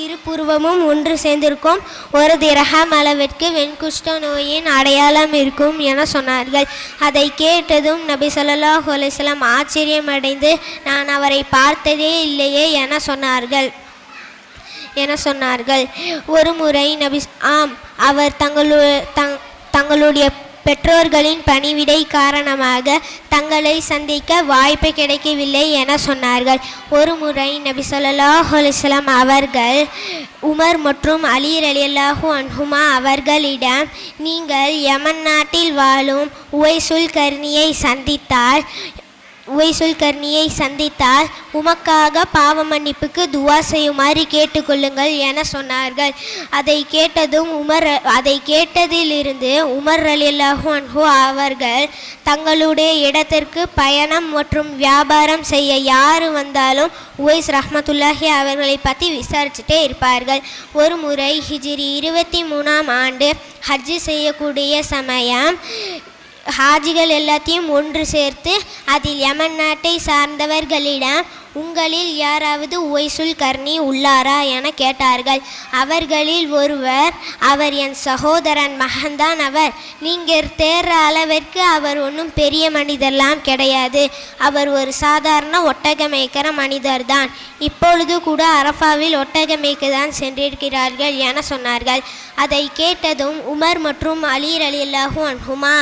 இருபுருவமும் ஒன்று சேர்ந்திருக்கும். ஒரு திரகம் அளவிற்கு வெண்குஷ்ட நோயின் அடையாளம் இருக்கும் என சொன்னார்கள். அதை கேட்டதும் நபி ஸல்லல்லாஹு அலைஹி வஸல்லம் ஆச்சரியமடைந்து நான் அவரை பார்த்ததே இல்லையே என சொன்னார்கள். ஒரு முறை அவர் தங்களுடைய பெற்றோர்களின் பணிவிடை காரணமாக தங்களை சந்திக்க வாய்ப்பு கிடைக்கவில்லை என சொன்னார்கள். ஒரு முறை நபி ஸல்லல்லாஹு அலைஹி வஸல்லம் அவர்கள் உமர் மற்றும் அலி ரலியல்லாஹு அன்ஹுமா அவர்களிடம் நீங்கள் யமன் நாட்டில் வாழும் உவைசுல் கர்னியை சந்தித்தால் உமக்காக பாவ மன்னிப்புக்கு துவா செய்யுமாறு கேட்டுக்கொள்ளுங்கள் என சொன்னார்கள். அதை கேட்டதிலிருந்து உமர் ரலியல்லாஹு அன்ஹு அவர்கள் தங்களுடைய இடத்திற்கு பயணம் மற்றும் வியாபாரம் செய்ய யார் வந்தாலும் உவைஸ் ரஹ்மத்துல்லாஹி அவர்களை பற்றி விசாரிச்சுட்டே இருப்பார்கள். ஒரு முறை ஹிஜ்ரி 23ஆம் ஆண்டு ஹஜ்ஜு செய்யக்கூடிய சமயம் ஹாஜிகள் எல்லாத்தையும் ஒன்று சேர்த்து அதில் யமன் நாட்டை சார்ந்தவர்களிடம் உங்களில் யாராவது உவைசுல் கர்னி உள்ளாரா என கேட்டார்கள். அவர்களில் ஒருவர் அவர் என் சகோதரன் மகன்தான் அவர். நீங்கள் தேர்ற அளவிற்கு அவர் ஒன்றும் பெரிய மனிதர்லாம் கிடையாது. அவர் ஒரு சாதாரண ஒட்டகமேய்க்கிற மனிதர்தான். இப்பொழுது கூட அரஃபாவில் ஒட்டகமேய்க்க தான் சென்றிருக்கிறார்கள் என சொன்னார்கள். அதை கேட்டதும் உமர் மற்றும் அலி ரலியல்லாஹு அன்ஹுமா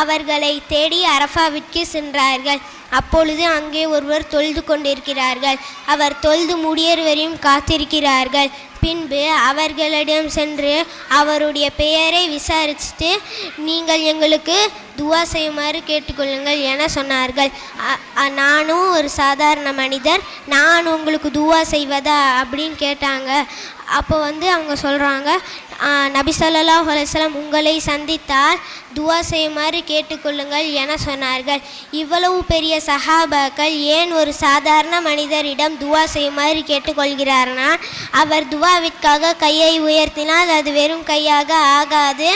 அவர்களை தேடி அரஃபாவிற்கு சென்றார்கள். அப்பொழுது அங்கே ஒருவர் தொழுது கொண்டிருக்கிறார்கள். அவர் தொழுது முடியவரையும் காத்திருக்கிறார்கள். பின்பு அவர்களிடம் சென்று அவருடைய பெயரை விசாரிச்சுட்டு நீங்கள் எங்களுக்கு துவா செய்யுமாறு கேட்டுக்கொள்ளுங்கள் என சொன்னார்கள். நானும் ஒரு சாதாரண மனிதர், நான் உங்களுக்கு துவா செய்வதா அப்படின்னு கேட்டாங்க. அப்போ அவங்க சொல்கிறாங்க, நபி ஸல்லல்லாஹு அலைஹி வஸல்லம் உங்களை சந்தித்தால் துவா செய்யுமாறு கேட்டுக்கொள்ளுங்கள் என சொன்னார்கள். இவ்வளவு பெரிய சஹாபாக்கள் ஏன் ஒரு சாதாரண மனிதரிடம் துவா செய்யுமாறு கேட்டுக்கொள்கிறார்னா, அவர் துவாவிற்காக கையை உயர்த்தினால் அது வெறும் கையாக ஆகாது.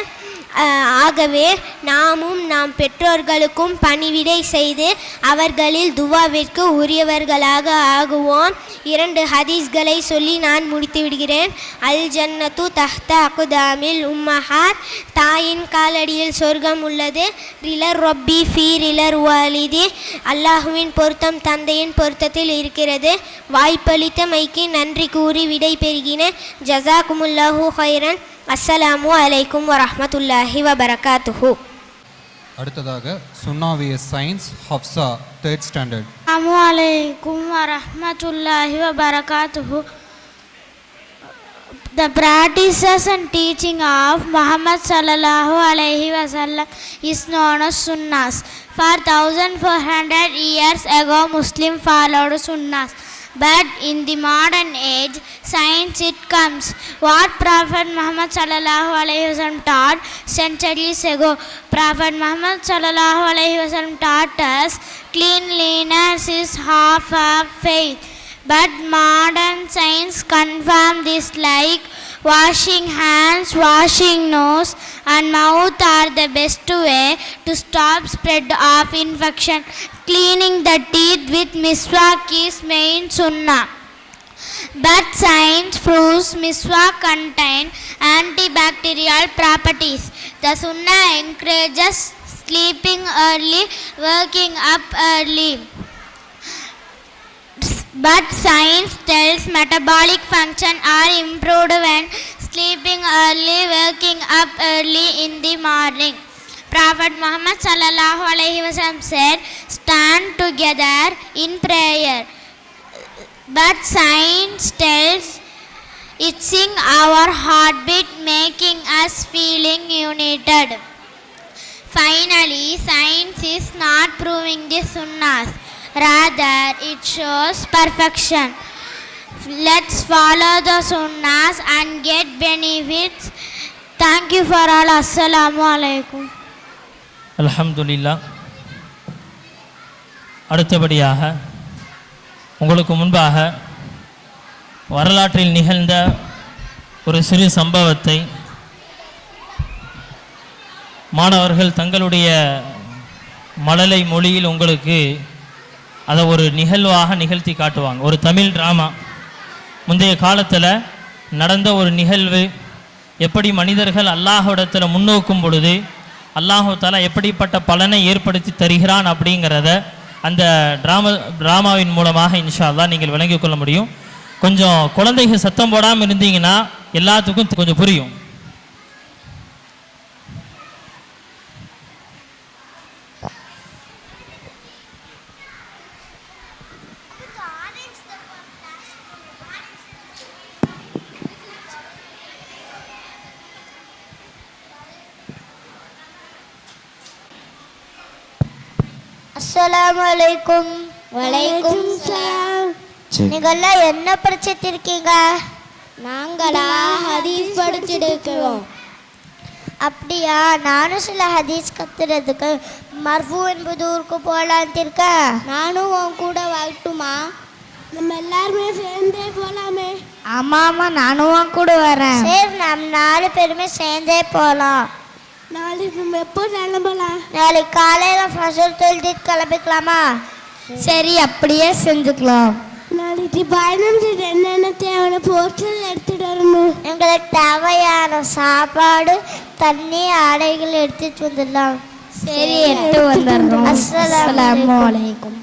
ஆகவே நாம் பெற்றோர்களுக்கும் பணிவிடை செய்து அவர்களில் துவாவிற்கு உரியவர்களாக ஆகுவோம். 2 ஹதீஸ்களை சொல்லி நான் முடித்து விடுகிறேன். அல் ஜன்னத்து தஹ்த அக்தாமில் உம்மஹாத், தாயின் காலடியில் சொர்க்கம் உள்ளது. ரிலர் ரொப்பி ஃபீ ரிலர் வாலிதி, அல்லாஹுவின் பொருத்தம் தந்தையின் பொருத்தத்தில் இருக்கிறது. வாய்ப்பளித்தமைக்கு நன்றி கூறி விடை பெறுகிறேன். ஜஸாக்குமுல்லாஹு ஹைரன். அஸ்ஸலாமு அலைக்கும் வரஹ்மத்துல்லாஹி வபரகாத்துஹு. அடுத்ததாக சுன்னாவிய சயின்ஸ் ஹப்சா 3rd ஸ்டாண்டர்ட். அஸ்ஸலாமு அலைக்கும் வரஹ்மத்துல்லாஹி வபரகாத்துஹு. The practices and teaching of Muhammad sallallahu alaihi wasallam is known as Sunnas. For 1400 years ago, Muslims followed Sunnas. But in the modern age, science it comes. What Prophet Muhammad sallallahu alaihi wasallam taught centuries ago. Prophet Muhammad sallallahu alaihi wasallam taught us cleanliness is half of faith. But modern science confirms this, like washing hands, washing nose and mouth are the best way to stop spread of infection. Cleaning the teeth with miswak is main sunnah. But science proves miswak contain antibacterial properties. The sunnah encourages sleeping early, waking up early. But science tells metabolic function are improved when sleeping early, waking up early in the morning. Prophet Muhammad sallallahu alaihi wasallam said, stand together in prayer. But science tells itching our heartbeat, making us feeling united. Finally, science is not proving the sunnahs. Rather, it shows perfection. Let's follow the sunnahs and get benefits. Thank you for all. Assalamu alaikum. அல்ஹம்துலில்லாஹ். அடுத்தபடியாக உங்களுக்கு முன்பாக வரலாற்றில் நிகழ்ந்த ஒரு சிறு சம்பவத்தை மாணவர்கள் தங்களுடைய மழலை மொழியில் உங்களுக்கு அதை ஒரு நிகழ்வாக நிகழ்த்தி காட்டுவாங்க. ஒரு தமிழ் ட்ராமா, முந்தைய காலத்தில் நடந்த ஒரு நிகழ்வு, எப்படி மனிதர்கள் அல்லாஹ்விடத்தில் முன்னோக்கும் பொழுது அல்லாஹு தஆலா எப்படிப்பட்ட பலனை ஏற்படுத்தி தருகிறான் அப்படிங்கிறத அந்த ட்ராமாவின் மூலமாக இன்ஷா அல்லாஹ் நீங்கள் விளங்கிக் கொள்ள முடியும். கொஞ்சம் குழந்தைங்க சத்தம் போடாமல் இருந்தீங்கன்னா எல்லாத்துக்கும் கொஞ்சம் புரியும். அஸ்ஸலாமு அலைக்கும். வலைக்கும் சலாம். நீங்கள்லாம் என்ன படிச்சிட்டு இருக்கீங்க? நாங்களா ஹதீஸ் படிச்சுட்டு இருக்கிறோம். அப்படியா? நானும் சில ஹதீஸ் கத்துறதுக்கு மர்ஃபூ என்பது ஊருக்கு போகலான்ட்டு இருக்கேன். நானும் உன் கூட வரட்டுமா? நம்ம எல்லாருமே சேர்ந்தே போகலாமே. ஆமாம், நானும் உன் கூட வரேன். சரி, நம்ம 4 பேருமே சேர்ந்தே போகலாம். நாளைக்கு நம்ம எப்போ கிளம்பலாம்? நாளைக்கு காலையில் ஃபஜர் தொழுதுட்டு கிளம்பிக்கலாமா? சரி, அப்படியே செஞ்சுக்கலாம். நாளைக்கு பயணம் செய்ய என்னென்ன தேவையான பொருட்கள் எடுத்துகிட்டு வரணும்? எங்களுக்கு தேவையான சாப்பாடு, தண்ணி, ஆடைகள் எடுத்துட்டு வந்துடலாம். சரி, எடுத்து வந்துடுறோம். அஸ்ஸலாமு அலைக்கும்.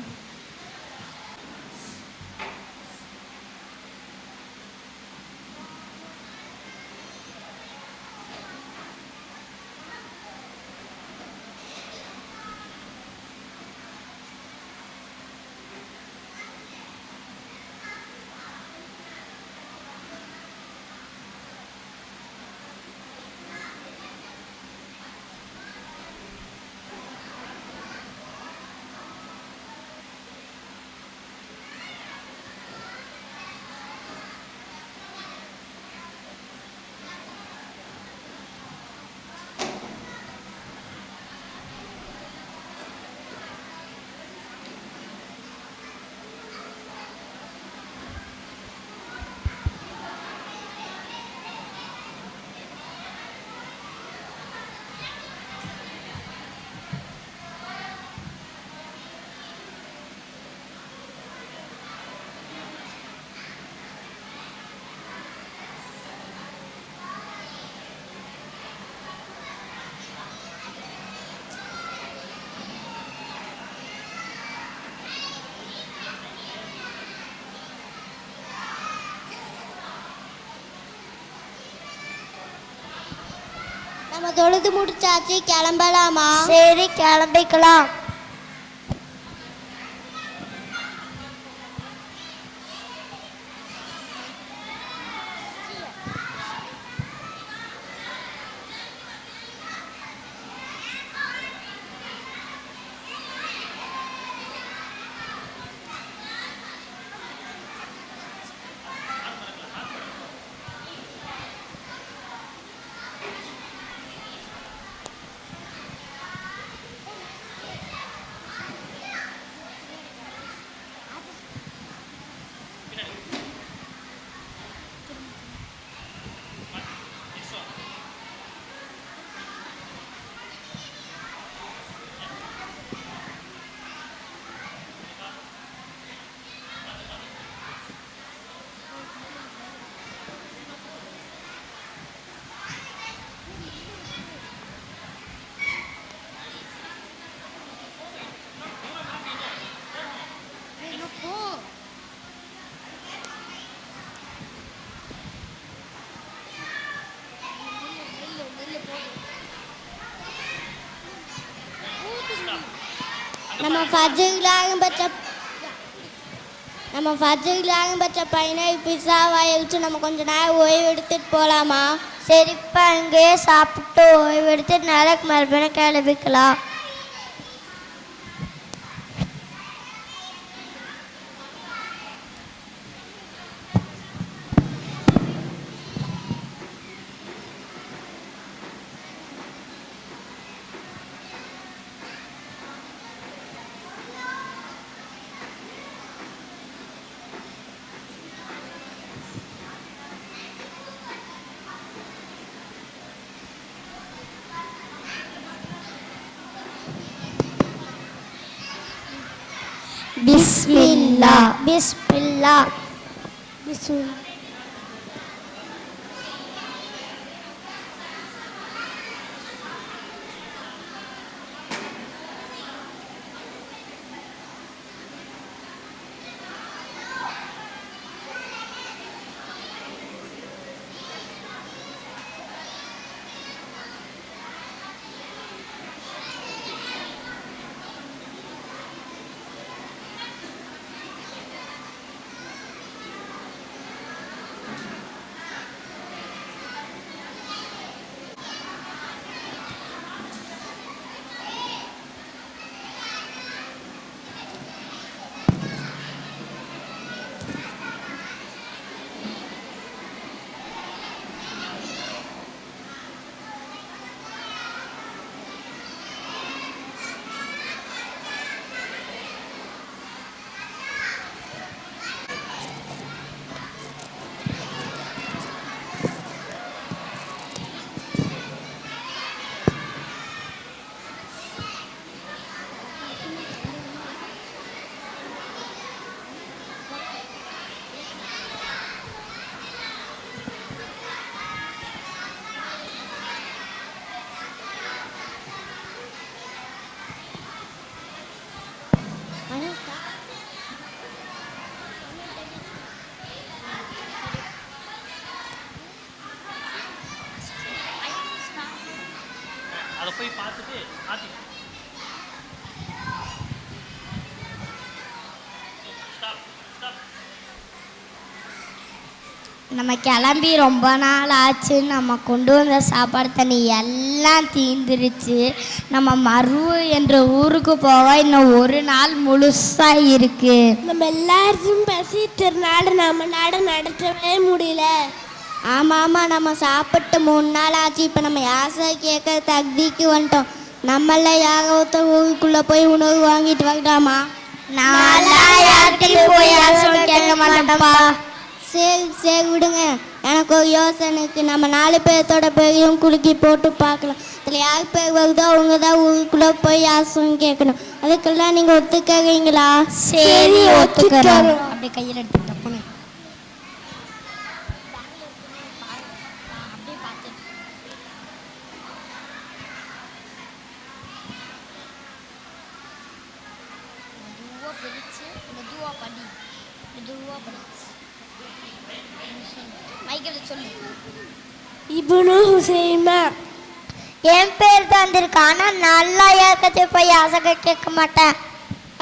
நம்ம தொழுது முடிச்சாச்சு, கிளம்பலாமா? சரி, கிளம்பிக்கலாம். நம்ம ஃபஜ்ருக்கு பச்ச பையனை பிஸா வாயிச்சு நம்ம கொஞ்ச நேரம் ஓய்வு எடுத்துட்டு போகலாமா? சரிப்பா, இங்கேயே சாப்பிட்டு ஓய்வு எடுத்துட்டு நாளைக்கு மறுபடியும் கிளம்பிக்கலாம். பிஸ்மில்லா பிஸ்மில்லா பிஸ்மில்லா. அதை போய் பார்த்துட்டு நம்ம கிளம்பி ரொம்ப நாள் ஆச்சு. நம்ம கொண்டு வந்த சாப்பாடு தண்ணி எல்லாம் தீந்துருச்சு. நம்ம மருவு என்ற ஊருக்கு போக இன்னும் ஒரு நாள் முழுசாக இருக்கு. நம்ம எல்லாரும் பசிட்டனால நம்ம நடத்தவே முடியல. ஆமாம், நம்ம சாப்பிட்டு 3 நாள் ஆச்சு. இப்போ நம்ம யாசை கேட்க தகுதிக்கு வந்துட்டோம். நம்மள யாகத்தை ஊருக்குள்ளே போய் உணவு வாங்கிட்டு வாங்கலாமா? நான் யார்கிட்டையும் போய் யாசை கேட்க மாட்டேன்ப்பா. சரி விடுங்க. எனக்கு ஒரு யோசனைக்கு, நம்ம 4 பேர்த்தோட பேரையும் குலுக்கி போட்டு பார்க்கலாம். அதில் யார் பேர் வருதோ அவங்க தான் ஊருக்குள்ளே போய் யாசம் கேட்கணும். அதுக்கெல்லாம் நீங்கள் ஒத்துக்கிறீங்களா? சரி, ஒத்துக்கிறோம். அப்படி கையில் எடுத்துக்கிட்ட போனேன். இப்னு ஹுசைமா. என் பேர் தான் வந்திருக்கு. ஆனால் நல்லா யாருக்கத்தையும் போய் ஆசை கேட்க மாட்டேன்.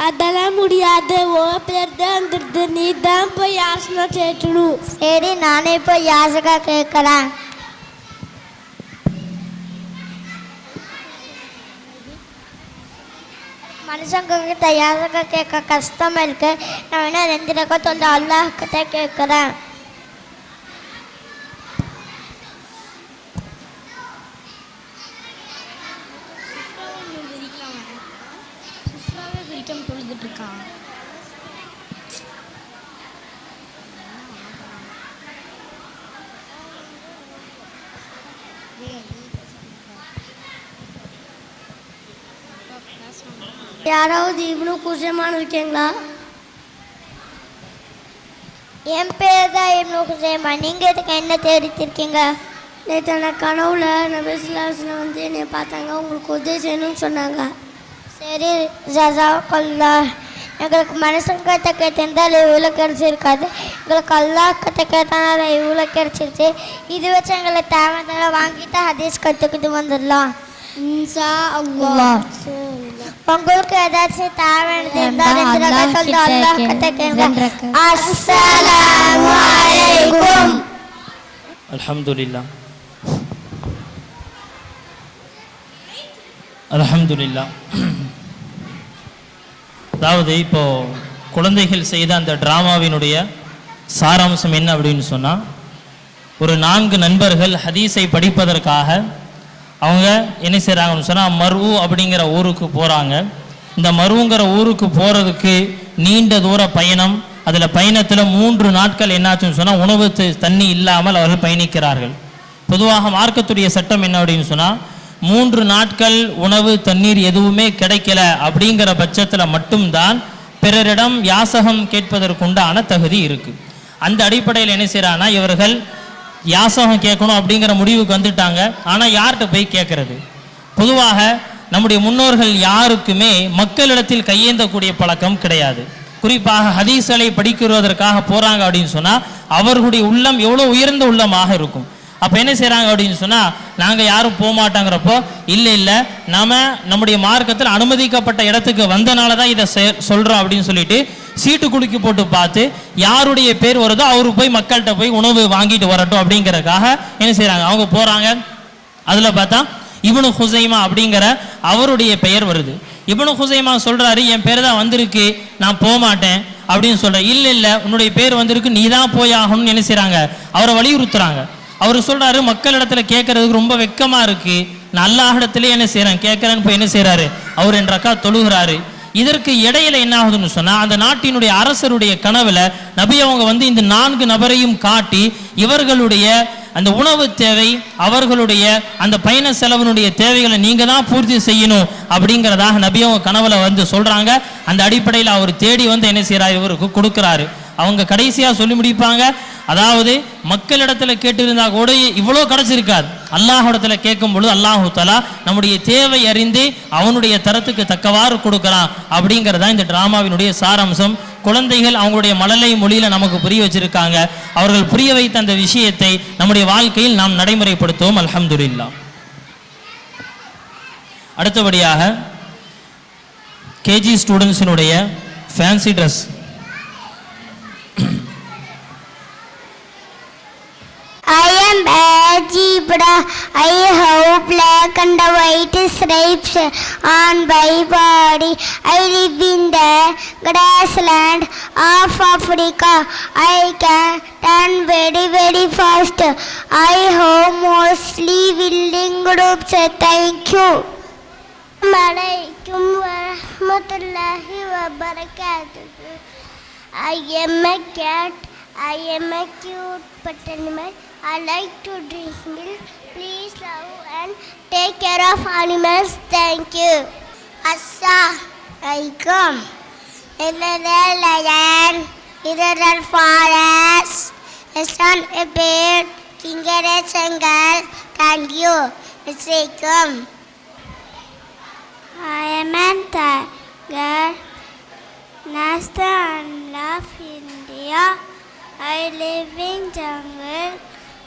அதெல்லாம் முடியாது. ஓ பேர் தான் வந்துடுது. நீ தான் போய் யாசனை கேட்கணும். சரி, நானே போய் யாசகா கேட்குறேன். மனுஷங்கிட்ட யாசகா கேட்க கஷ்டமாக இருக்கு. நான் வேணா 2 ரகத்தை வந்து அல்லாஹ்கிட்ட கேட்குறேன். யாராவது இவ்வளோ குஷமான இருக்கீங்களா? என் பேர் தான் இவ்வளோ குஷேமா. நீங்கள் இதுக்கு என்ன தேடித்திருக்கீங்க? நேற்று நான் கனவுல நபிஸ்லாஸில் வந்து என்னை பார்த்தாங்க. உங்களுக்கு உதவி செய்யணும்னு சொன்னாங்க. சரி, ஜஸாக்கல்லா. எங்களுக்கு மனுஷங்கிட்ட கேட்டிருந்தால் இவ்வளோ கிடச்சிருக்காது. எங்களுக்கு அல்லாஹ்கிட்ட கேட்டனால இவ்வளோ கிடச்சிருச்சு. இது வச்சு எங்களை தேவையான வாங்கிட்டு ஹதீஸ் கற்றுக்கிட்டு வந்துடலாம். இன்ஷா அல்லாஹ். உங்களுக்கு ஏதாச்சும் தேவையானது இருந்தால் அல்லாஹ்கிட்ட கேளுங்க. அஸ்ஸலாமு அலைக்கும். அல்ஹம்துலில்லாஹ். அல்ஹம்துலில்லாஹ். அதாவது இப்போ குழந்தைகள் செய்த அந்த டிராமாவினுடைய சாராம்சம் என்ன அப்படின்னு சொன்னால், ஒரு 4 நண்பர்கள் ஹதீஸை படிப்பதற்காக அவங்க என்ன செய்கிறாங்கன்னு சொன்னால் மர்வு அப்படிங்கிற ஊருக்கு போகிறாங்க. இந்த மர்வுங்கிற ஊருக்கு போகிறதுக்கு நீண்ட தூர பயணம். அதில் பயணத்தில் 3 நாட்கள் என்னாச்சுன்னு சொன்னால் உணவு தண்ணி இல்லாமல் அவர்கள் பயணிக்கிறார்கள். பொதுவாக மார்க்கத்துடைய சட்டம் என்ன அப்படின்னு சொன்னால், 3 நாட்கள் உணவு தண்ணீர் எதுவுமே கிடைக்கல அப்படிங்கிற பட்சத்தில் மட்டும்தான் பிறரிடம் யாசகம் கேட்பதற்குண்டான தகுதி இருக்குது. அந்த அடிப்படையில் என்ன செய்கிறாங்கன்னா இவர்கள் யாசகம் கேட்கணும் அப்படிங்கிற முடிவுக்கு வந்துட்டாங்க. ஆனால் யார்கிட்ட போய் கேட்கறது? பொதுவாக நம்முடைய முன்னோர்கள் யாருக்குமே மக்களிடத்தில் கையேந்தக்கூடிய பழக்கம் கிடையாது. குறிப்பாக ஹதீஸ்களை படிக்கிறதற்காக போகிறாங்க அப்படின்னு சொன்னால் அவர்களுடைய உள்ளம் எவ்வளோ உயர்ந்த உள்ளமாக இருக்கும். அப்போ என்ன செய்கிறாங்க அப்படின்னு சொன்னால் நாங்கள் யாரும் போக மாட்டாங்கிறப்போ இல்லை நம்முடைய மார்க்கத்தில் அனுமதிக்கப்பட்ட இடத்துக்கு வந்தனால தான் இதை சொல்கிறோம் அப்படின்னு சொல்லிட்டு சீட்டு குலுக்கி போட்டு பார்த்து யாருடைய பேர் வருதோ அவருக்கு போய் மக்கள்கிட்ட போய் உணவு வாங்கிட்டு வரட்டும் அப்படிங்கிறதுக்காக என்ன செய்கிறாங்க, அவங்க போகிறாங்க. அதில் பார்த்தா இப்னு ஹுசைமா அப்படிங்கிற அவருடைய பெயர் வருது. இப்னு ஹுசைமா சொல்கிறாரு, என் பேர் தான் வந்திருக்கு, நான் போக மாட்டேன் அப்படின்னு சொல்கிறேன். இல்லை உன்னுடைய பேர் வந்திருக்கு, நீ தான் போய் ஆகணும்னு என்ன செய்கிறாங்க, அவரை வலியுறுத்துறாங்க. அவர் சொல்கிறாரு, மக்களிடத்துல கேட்கறதுக்கு ரொம்ப வெக்கமாக இருக்குது, நான் அல்லாஹ்விடத்திலே என்ன செய்கிறேன் கேட்குறேன்னு போய் என்ன செய்கிறாரு, அவர் 2 ரக்கா தொழுகிறாரு. இதற்கு இடையில என்ன ஆகுதுன்னு சொன்னால் அந்த நாட்டினுடைய அரசருடைய கனவுல நபி அவங்க வந்து இந்த 4 நபரையும் காட்டி இவர்களுடைய அந்த உணவு தேவை, அவர்களுடைய அந்த பயண செலவினுடைய தேவைகளை நீங்கள் தான் பூர்த்தி செய்யணும் அப்படிங்கிறதாக நபி அவங்க கனவுல வந்து சொல்கிறாங்க. அந்த அடிப்படையில் அவர் தேடி வந்து என்ன செய்கிறார், இவருக்கு கொடுக்குறாரு. அவங்க கடைசியாக சொல்லி முடிப்பாங்க, அதாவது மக்களிடத்தில் கேட்டிருந்தா கூட இவ்வளோ கிடச்சிருக்காது, அல்லாஹிடத்துல கேட்கும் பொழுது அல்லாஹு தஆலா நம்முடைய தேவை அறிந்து அவனுடைய தரத்துக்கு தக்கவாறு கொடுக்குறான் அப்படிங்கிறதா இந்த டிராமாவினுடைய சாராம்சம். குழந்தைகள் அவங்களுடைய மழலை மொழியில நமக்கு புரிய வச்சிருக்காங்க. அவர்கள் புரிய வைத்த அந்த விஷயத்தை நம்முடைய வாழ்க்கையில் நாம் நடைமுறைப்படுத்துவோம். அல்ஹம்துலில்லாஹ். அடுத்தபடியாக கேஜி ஸ்டூடெண்ட்ஸினுடைய fancy dress. I am algebra. I have black and white stripes on my body. I live in the grassland of Africa. I can run very, very fast. I have mostly willing groups. Thank you. Assalamualaikum warahmatullahi wabarakatuh. I am a cat. I am a cute pet animal. I like to drink milk. Please love and take care of animals. Thank you. Assalamualaikum. Here a lion, here a forest, a sun, a bird, king and a jungle. Thank you. Assalamualaikum. I am a tiger, Nasta and love India. I live in jungle.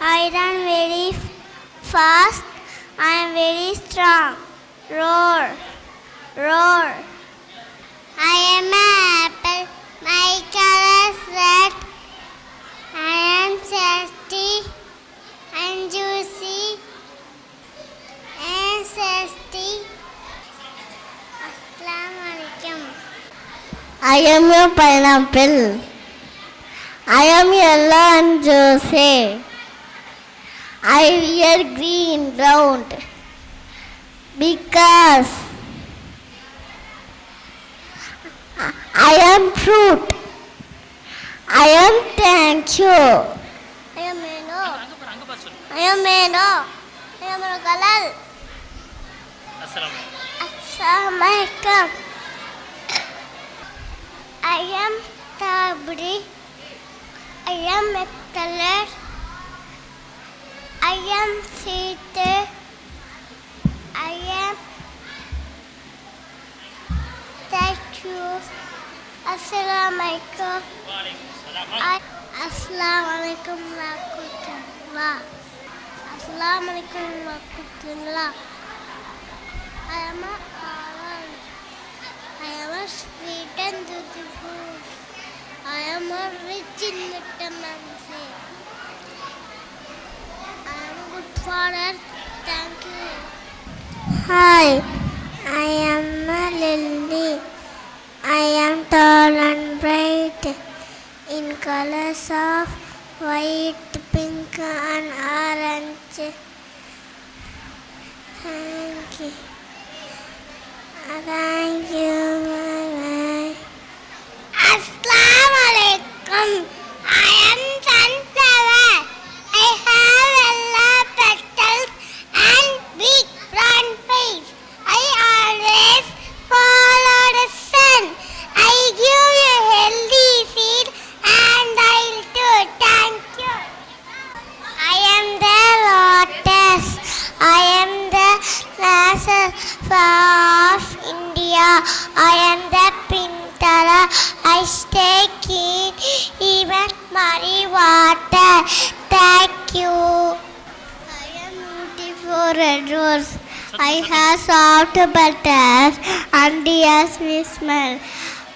I run very fast. I am very strong. Roar, roar. I am an apple. My color is red. I am tasty and juicy and tasty. Assalamualaikum. I am a pineapple. I am yellow and juicy. I wear green round because I am fruit. I am thank you. I am mango. I am mango. I am color. Assalamualaikum. I am strawberry. I am a color. I am sweet. I am thank you. Assalamualaikum. Assalamualaikum warahmatullah. Assalamualaikum warahmatullah. I am a orange. I am a sweet and beautiful. I am a rich in vitamin C. I am a good father. Thank you. Hi, I am a lily. I am tall and bright in colors of white, pink and orange. Thank you. Thank you. Bye-bye. Assalamualaikum. I am sunflower. I have yellow petals and big brown face. I always follow the sun. I give of India. I am the Pintara. I stay keen, even muddy water. Thank you. I am beautiful red rose. I have soft butters and yes, we smell.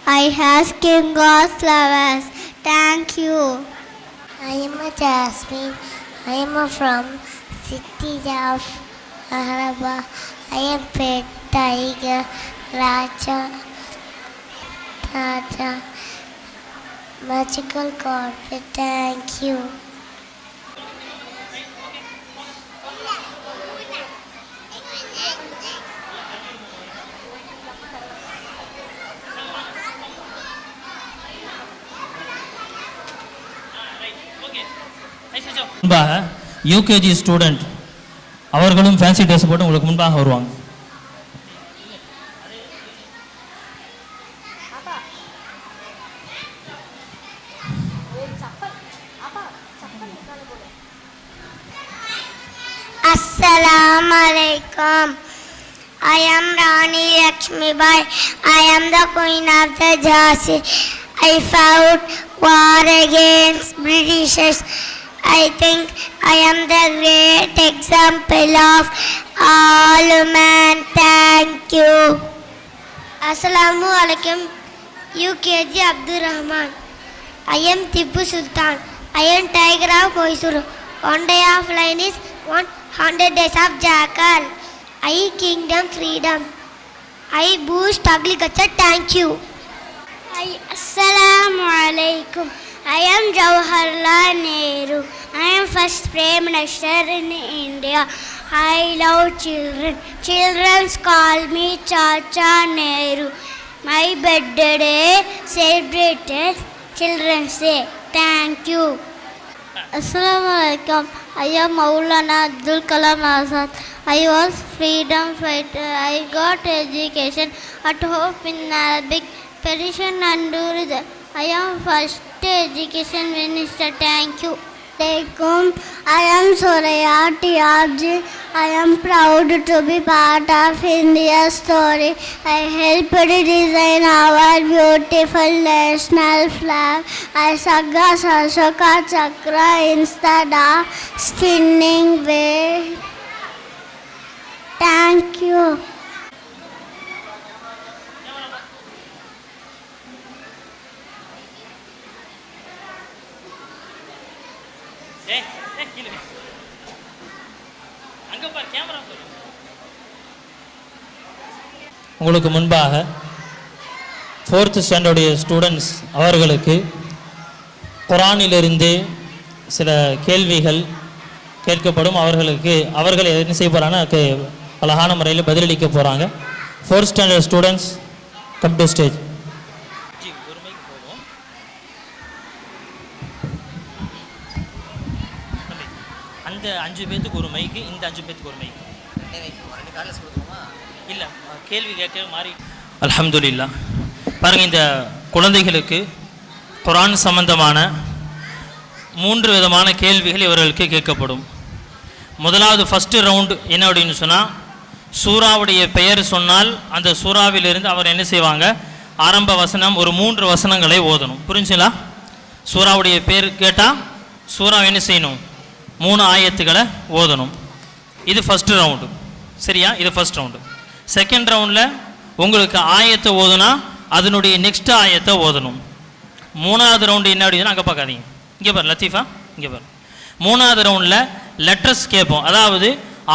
I have skin of flowers. Thank you. I am a Jasmine. I am from city of Hyderabad. I am pet tiger, Raja, magical carpet. Thank you. முன்பாக யூகேஜி ஸ்டூடெண்ட் அவர்களும் ஃபேன்சி ட்ரெஸ் போட்டு உங்களுக்கு முன்பாக வருவாங்க. Assalamu alaikum. I am Rani Lakshmi Bai. I am the queen of the Jhansi. I fought war against Britishers. I think I am the great example of all men. Thank you. Assalamu alaikum. UKG Abdul Rahman. I am Tipu Sultan. I am Tiger of Mysuru. One day of lion is 100 days of jackal. I kingdom freedom. I boost agriculture. Thank you. Assalamu alaikum. I am Jawaharlal Nehru. I am first Prime Minister in India. I love children. Children call me Chacha Nehru. My birthday celebrated Children's Day. Thank you. Assalamu alaikum. I am Maulana Abdul Kalam Azad. I was freedom fighter. I got education at home in Arabic, Persian and Urdu. I am first education minister. Thank you. I am Soraya Tiabji. I am proud to be part of India's story. I helped design our beautiful national flag. I sang Ashoka Chakra instead of spinning way. Thank you. உங்களுக்கு முன்பாக 4th ஸ்டாண்டர்டுடைய ஸ்டூடெண்ட்ஸ் அவர்களுக்கு குர்ஆனிலிருந்து சில கேள்விகள் கேட்கப்படும். அவர்கள் என்ன செய்ய போகிறாங்கன்னா அழகான முறையில் பதிலளிக்க போகிறாங்க. 4th standard students come to stage. அந்த 5 பேத்துக்கு ஒரு மைக்கு, இந்த 5 பேத்துக்கு ஒரு மைக்கு இல்லை, கேள்வி கேட்க மாறி. அல்ஹம்துலில்லாஹ். பாருங்கள், இந்த குழந்தைகளுக்கு குர்ஆன் சம்பந்தமான 3 விதமான கேள்விகள் இவர்களுக்கு கேட்கப்படும். முதலாவது ஃபஸ்ட்டு ரவுண்டு என்ன அப்படின்னு சொன்னால், சூறாவுடைய பெயர் சொன்னால் அந்த சூறாவிலிருந்து அவர் என்ன செய்வாங்க, ஆரம்ப வசனம் ஒரு 3 வசனங்களை ஓதணும். புரிஞ்சுங்களா? சூறாவுடைய பேர் கேட்டால் சூறா என்ன செய்யணும், 3 ஆயத்துக்களை ஓதணும். இது ஃபஸ்ட்டு ரவுண்டு. சரியா? இது ஃபஸ்ட் ரவுண்டு. செகண்ட் ரவுண்டில் உங்களுக்கு ஆயத்தை ஓதுனா அதனுடைய நெக்ஸ்ட் ஆயத்தை ஓதணும். 3வது ரவுண்டு என்ன அப்படின்னா, அங்கே பார்க்காதீங்க, இங்கே பாரு லத்தீஃபா, இங்கே பாரு. 3வது ரவுண்டில் லெட்டர்ஸ் கேட்போம். அதாவது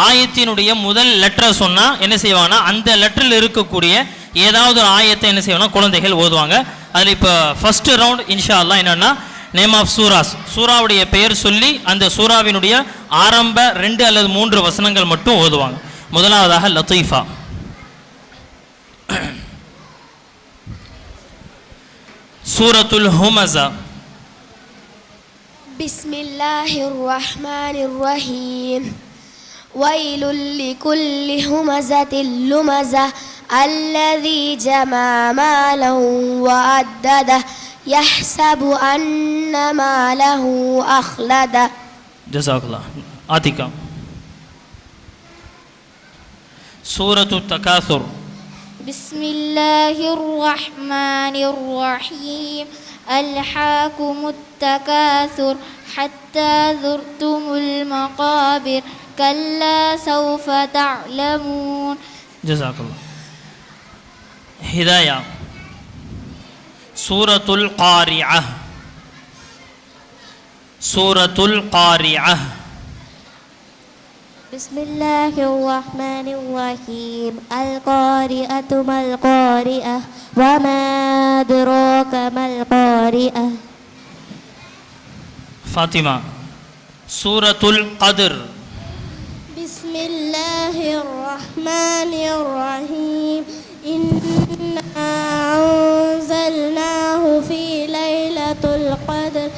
ஆயத்தினுடைய முதல் லெட்டரை சொன்னால் என்ன செய்வாங்கன்னா, அந்த லெட்டரில் இருக்கக்கூடிய ஏதாவது ஆயத்தை என்ன செய்வாங்கன்னா குழந்தைகள் ஓதுவாங்க. அதில் இப்போ ஃபஸ்ட்டு ரவுண்ட் இன்ஷா அல்லாஹ் என்னென்னா, நேம் ஆஃப் சூராஸ், சூறாவுடைய பெயர் சொல்லி அந்த சூறாவினுடைய ஆரம்ப 2 அல்லது 3 வசனங்கள் மட்டும் ஓதுவாங்க. முதலாவதாக லத்தீஃபா. சூரத்துல் ஹுமஸா. பிஸ்மில்லாஹிர் ரஹ்மானிர் ரஹீம். வயலுல் லிகுல்லி ஹுமஸாத்தில் லுமஸா அல்லதி ஜமா மாலஹு வஅத்தத யஹ்ஸபு அன்ன மாலஹு அக்லத. ஜஸாக்கல்லாஹ். ஆதிகா. சூரத்து தகாசுர். بسم الله الرحمن الرحيم ألهاكم التكاثر حتى زرتم المقابر كلا سوف تعلمون. ஜஸாக்கல்லாஹ். ஹிதாயா. சூரத்துல் காரிஅஹ். சூரத்துல் காரிஅஹ். بسم الله الرحمن الرحيم القارئة ما القارئة وما أدراك ما القارئة. ஃபாத்திமா. சூரத்துல் கத்ர். بسم الله الرحمن الرحيم إنا أنزلناه في ليلة القدر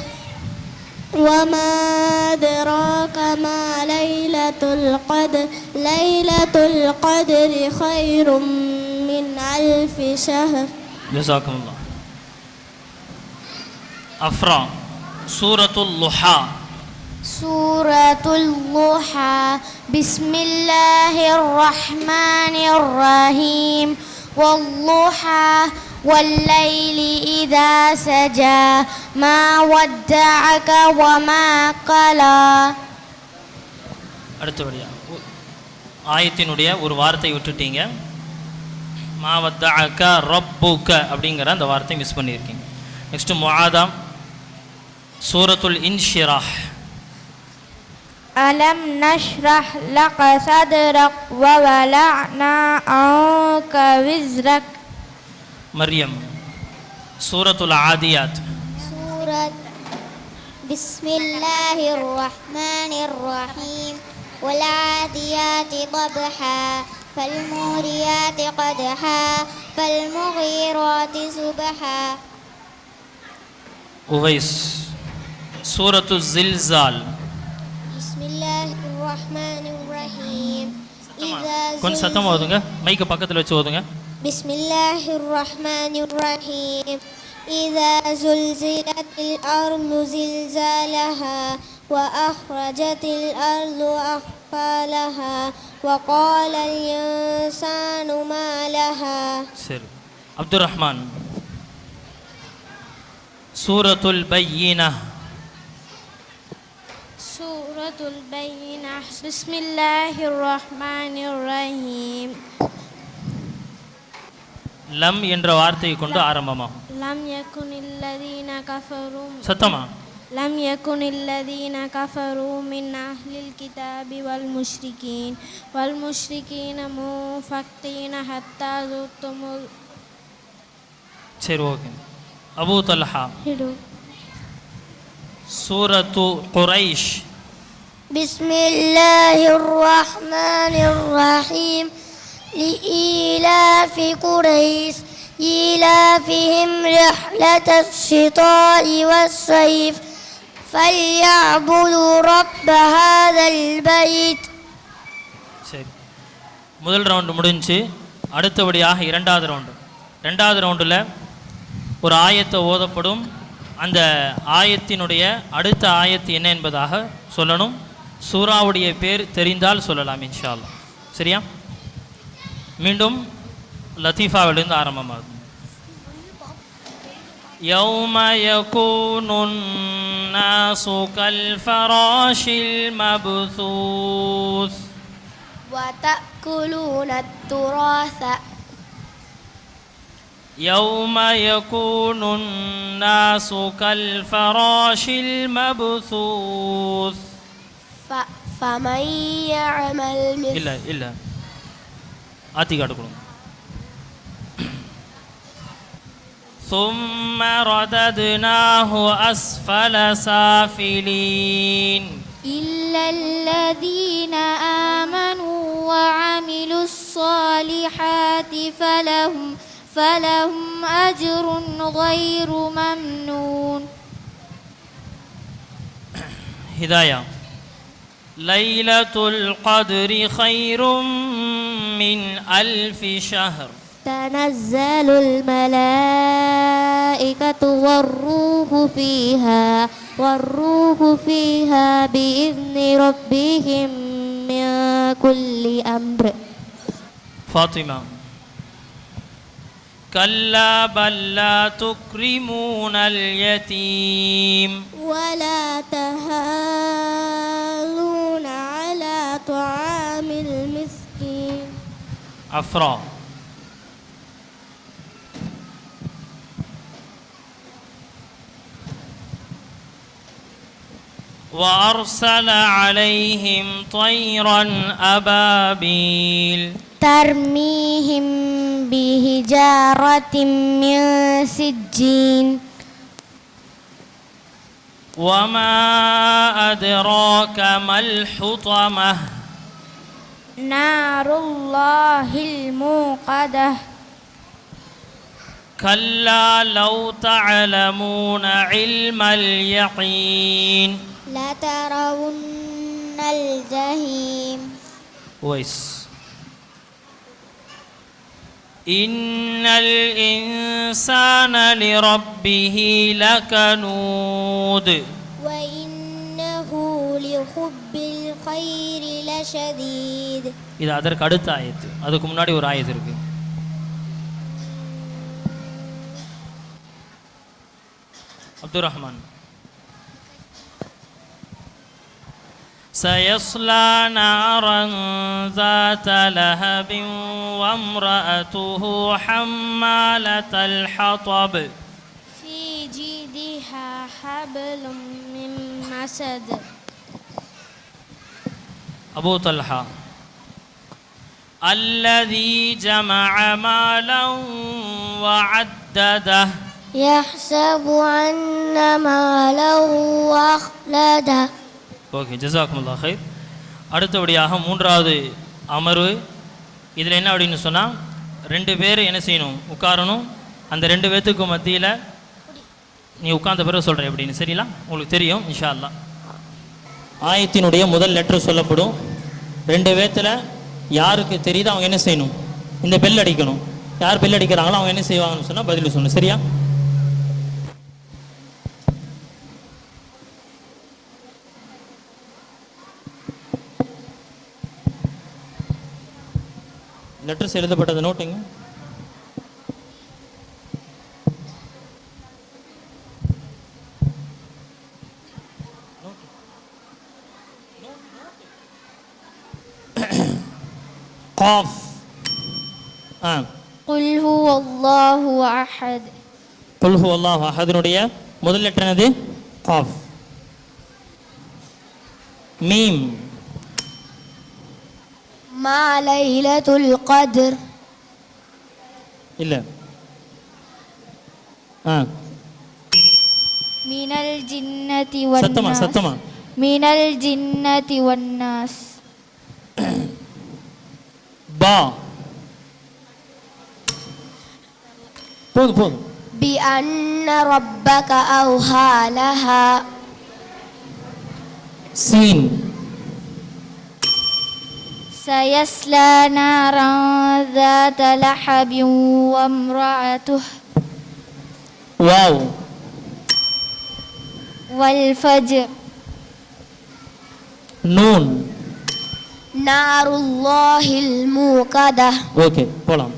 وما أدراك ما ليلة القدر ليلة القدر خير من 1000 شهر. ஜஸாக்கல்லாஹ். அஃப்ரா. சூரத்துல் லுஹா. سورة الضحى بسم الله الرحمن الرحيم والضحى والليل إذا سجى ما ودعك وما قلى. அடுத்தபடியா ஆயத்தினுடைய ஒரு வார்த்தை விட்டுட்டீங்க. மா வத்தஅக ரப்புக அப்படிங்கிற அந்த வார்த்தை மிஸ் பண்ணியிருக்கீங்க. நெக்ஸ்ட் முஆதா. சூரத்துல் இன்ஷிராஹ். ألم نشرح لك صدرك ووضعنا عنك وزرك. மரியம். சூரத்துல் ஆதியாத். سورة بسم الله الرحمن الرحيم والعاديات ضبحا فالموريات قدحا فالمغيرات سبحا. உவைஸ். சூரத்து ஜில்சால். بسم الله الرحمن الرحيم கொஞ்சம் சத்தமாக ஓதுங்க. மைக்கை பக்கத்தில் வச்சு ஓதுங்க. بسم الله الرحمن الرحيم إذا زلزلت الأرض زلزالها وأخرجت الأرض أثقالها وقال الإنسان ما لها. சரி. அப்துல் ரஹ்மான். சூரத்துல் பையினா. سورة البينة بسم الله الرحمن الرحيم லம் என்ற வார்த்தையை கொண்டு ஆரம்பமாகும். لم يكن الذين كفروا சத்தமா. لم يكن الذين كفروا من أهل الكتاب والمشركين منفكين حتى زرتم. சரி ஓகே. Abu Talha. الهدى. சூரத்து குரைஷ். بسم الله الرحمن الرحيم لإيلاف قريش إيلافهم رحلة الشتاء والصيف فليعبدوا رب هذا البيت. சரி. முதல் ரவுண்டு முடிஞ்சு அடுத்தபடியாக ரெண்டாவது ரவுண்டில் ஒரு ஆயத்தை ஓதப்படும். அந்த ஆயத்தினுடைய அடுத்த ஆயத்து என்ன என்பதாக சொல்லணும். சூராவுடைய பேர் தெரிந்தால் சொல்லலாம் இன்ஷா அல்லாஹ். சரியா? மீண்டும் லத்தீஃபாவிலிருந்து ஆரம்பமாகும். يوم يكون الناس كالفراش المبثوث وتأكلون التراث. يوم يكون الناس كالفراش المبثوث. فمن يعمل இல்ல ஆத்தி காட்டுக்கணும். ثم رددناه أسفل سافلين إلا الذين آمنوا وعملوا الصالحات فلهم أجر غير ممنون. هداية. ليلة القدر خير من 1000 شهر. تنزل الملائكة والروح فيها بإذن ربهم من كل أمر. ஃபாத்திமா. كلا بل لا تكرمون اليتيم ولا تحاضون على طعام المسكين. عفرا. وأرسل عليهم طيرا أبابيل ترميهم بحجارة من سجين. وما أدراك ما الحطمة نار الله الموقدة. كلا لو تعلمون علم اليقين لترون الجحيم. ويس. إن الإنسان لربه لكنود وإنه لحب الخير لشديد. இது அதற்கு அடுத்த ஆயத்து. அதுக்கு முன்னாடி ஒரு ஆயத்து இருக்கு. அப்துல் ரஹ்மான். سيصلى نارا ذات لهب وامرأته حمالة الحطب في جيدها حبل من مسد. أبو طلحة. الذي جمع مالا وعدده يحسب أن ماله أخلده. ஓகே, ஜஸாக்குமுல்லாஹ் ஹைர். அடுத்தபடியாக மூன்றாவது அமர்வு. இதில் என்ன அப்படின்னு சொன்னால், 2 பேர் என்ன செய்யணும், உட்காரணும். அந்த 2 பேர்த்துக்கு மத்தியில் நீ உட்கார்ந்த பிறகு சொல்கிறேன் எப்படின்னு. சரிங்களா? உங்களுக்கு தெரியும் இன்ஷா அல்லாஹ். ஆயத்தினுடைய முதல் லெட்டர் சொல்லப்படும். 2 பேர்த்தில் யாருக்கு தெரியுதோ அவங்க என்ன செய்யணும், இந்த பெல் அடிக்கணும். யார் பெல் அடிக்கிறாங்களோ அவங்க என்ன செய்வாங்கன்னு சொன்னால் பதில் சொல்லணும். சரியா? லெட்டர்ஸ் எழுதப்பட்டது நோட்டுங்க. قاف. قل هو الله أحد. قل هو الله أحد னுடைய முதல் லெட்டர் என்னது? قاف. மீம். ما ليلة القدر. இல்லை. من الجنة والناس. சத்தமா. من الجنة والناس. با. போதும். بأن ربك أوحى لها. سين. سيصلى نارا ذات لهب وامرأته. واو. والفجر. نون. نار الله الموقدة. ஓகே, போலாம்.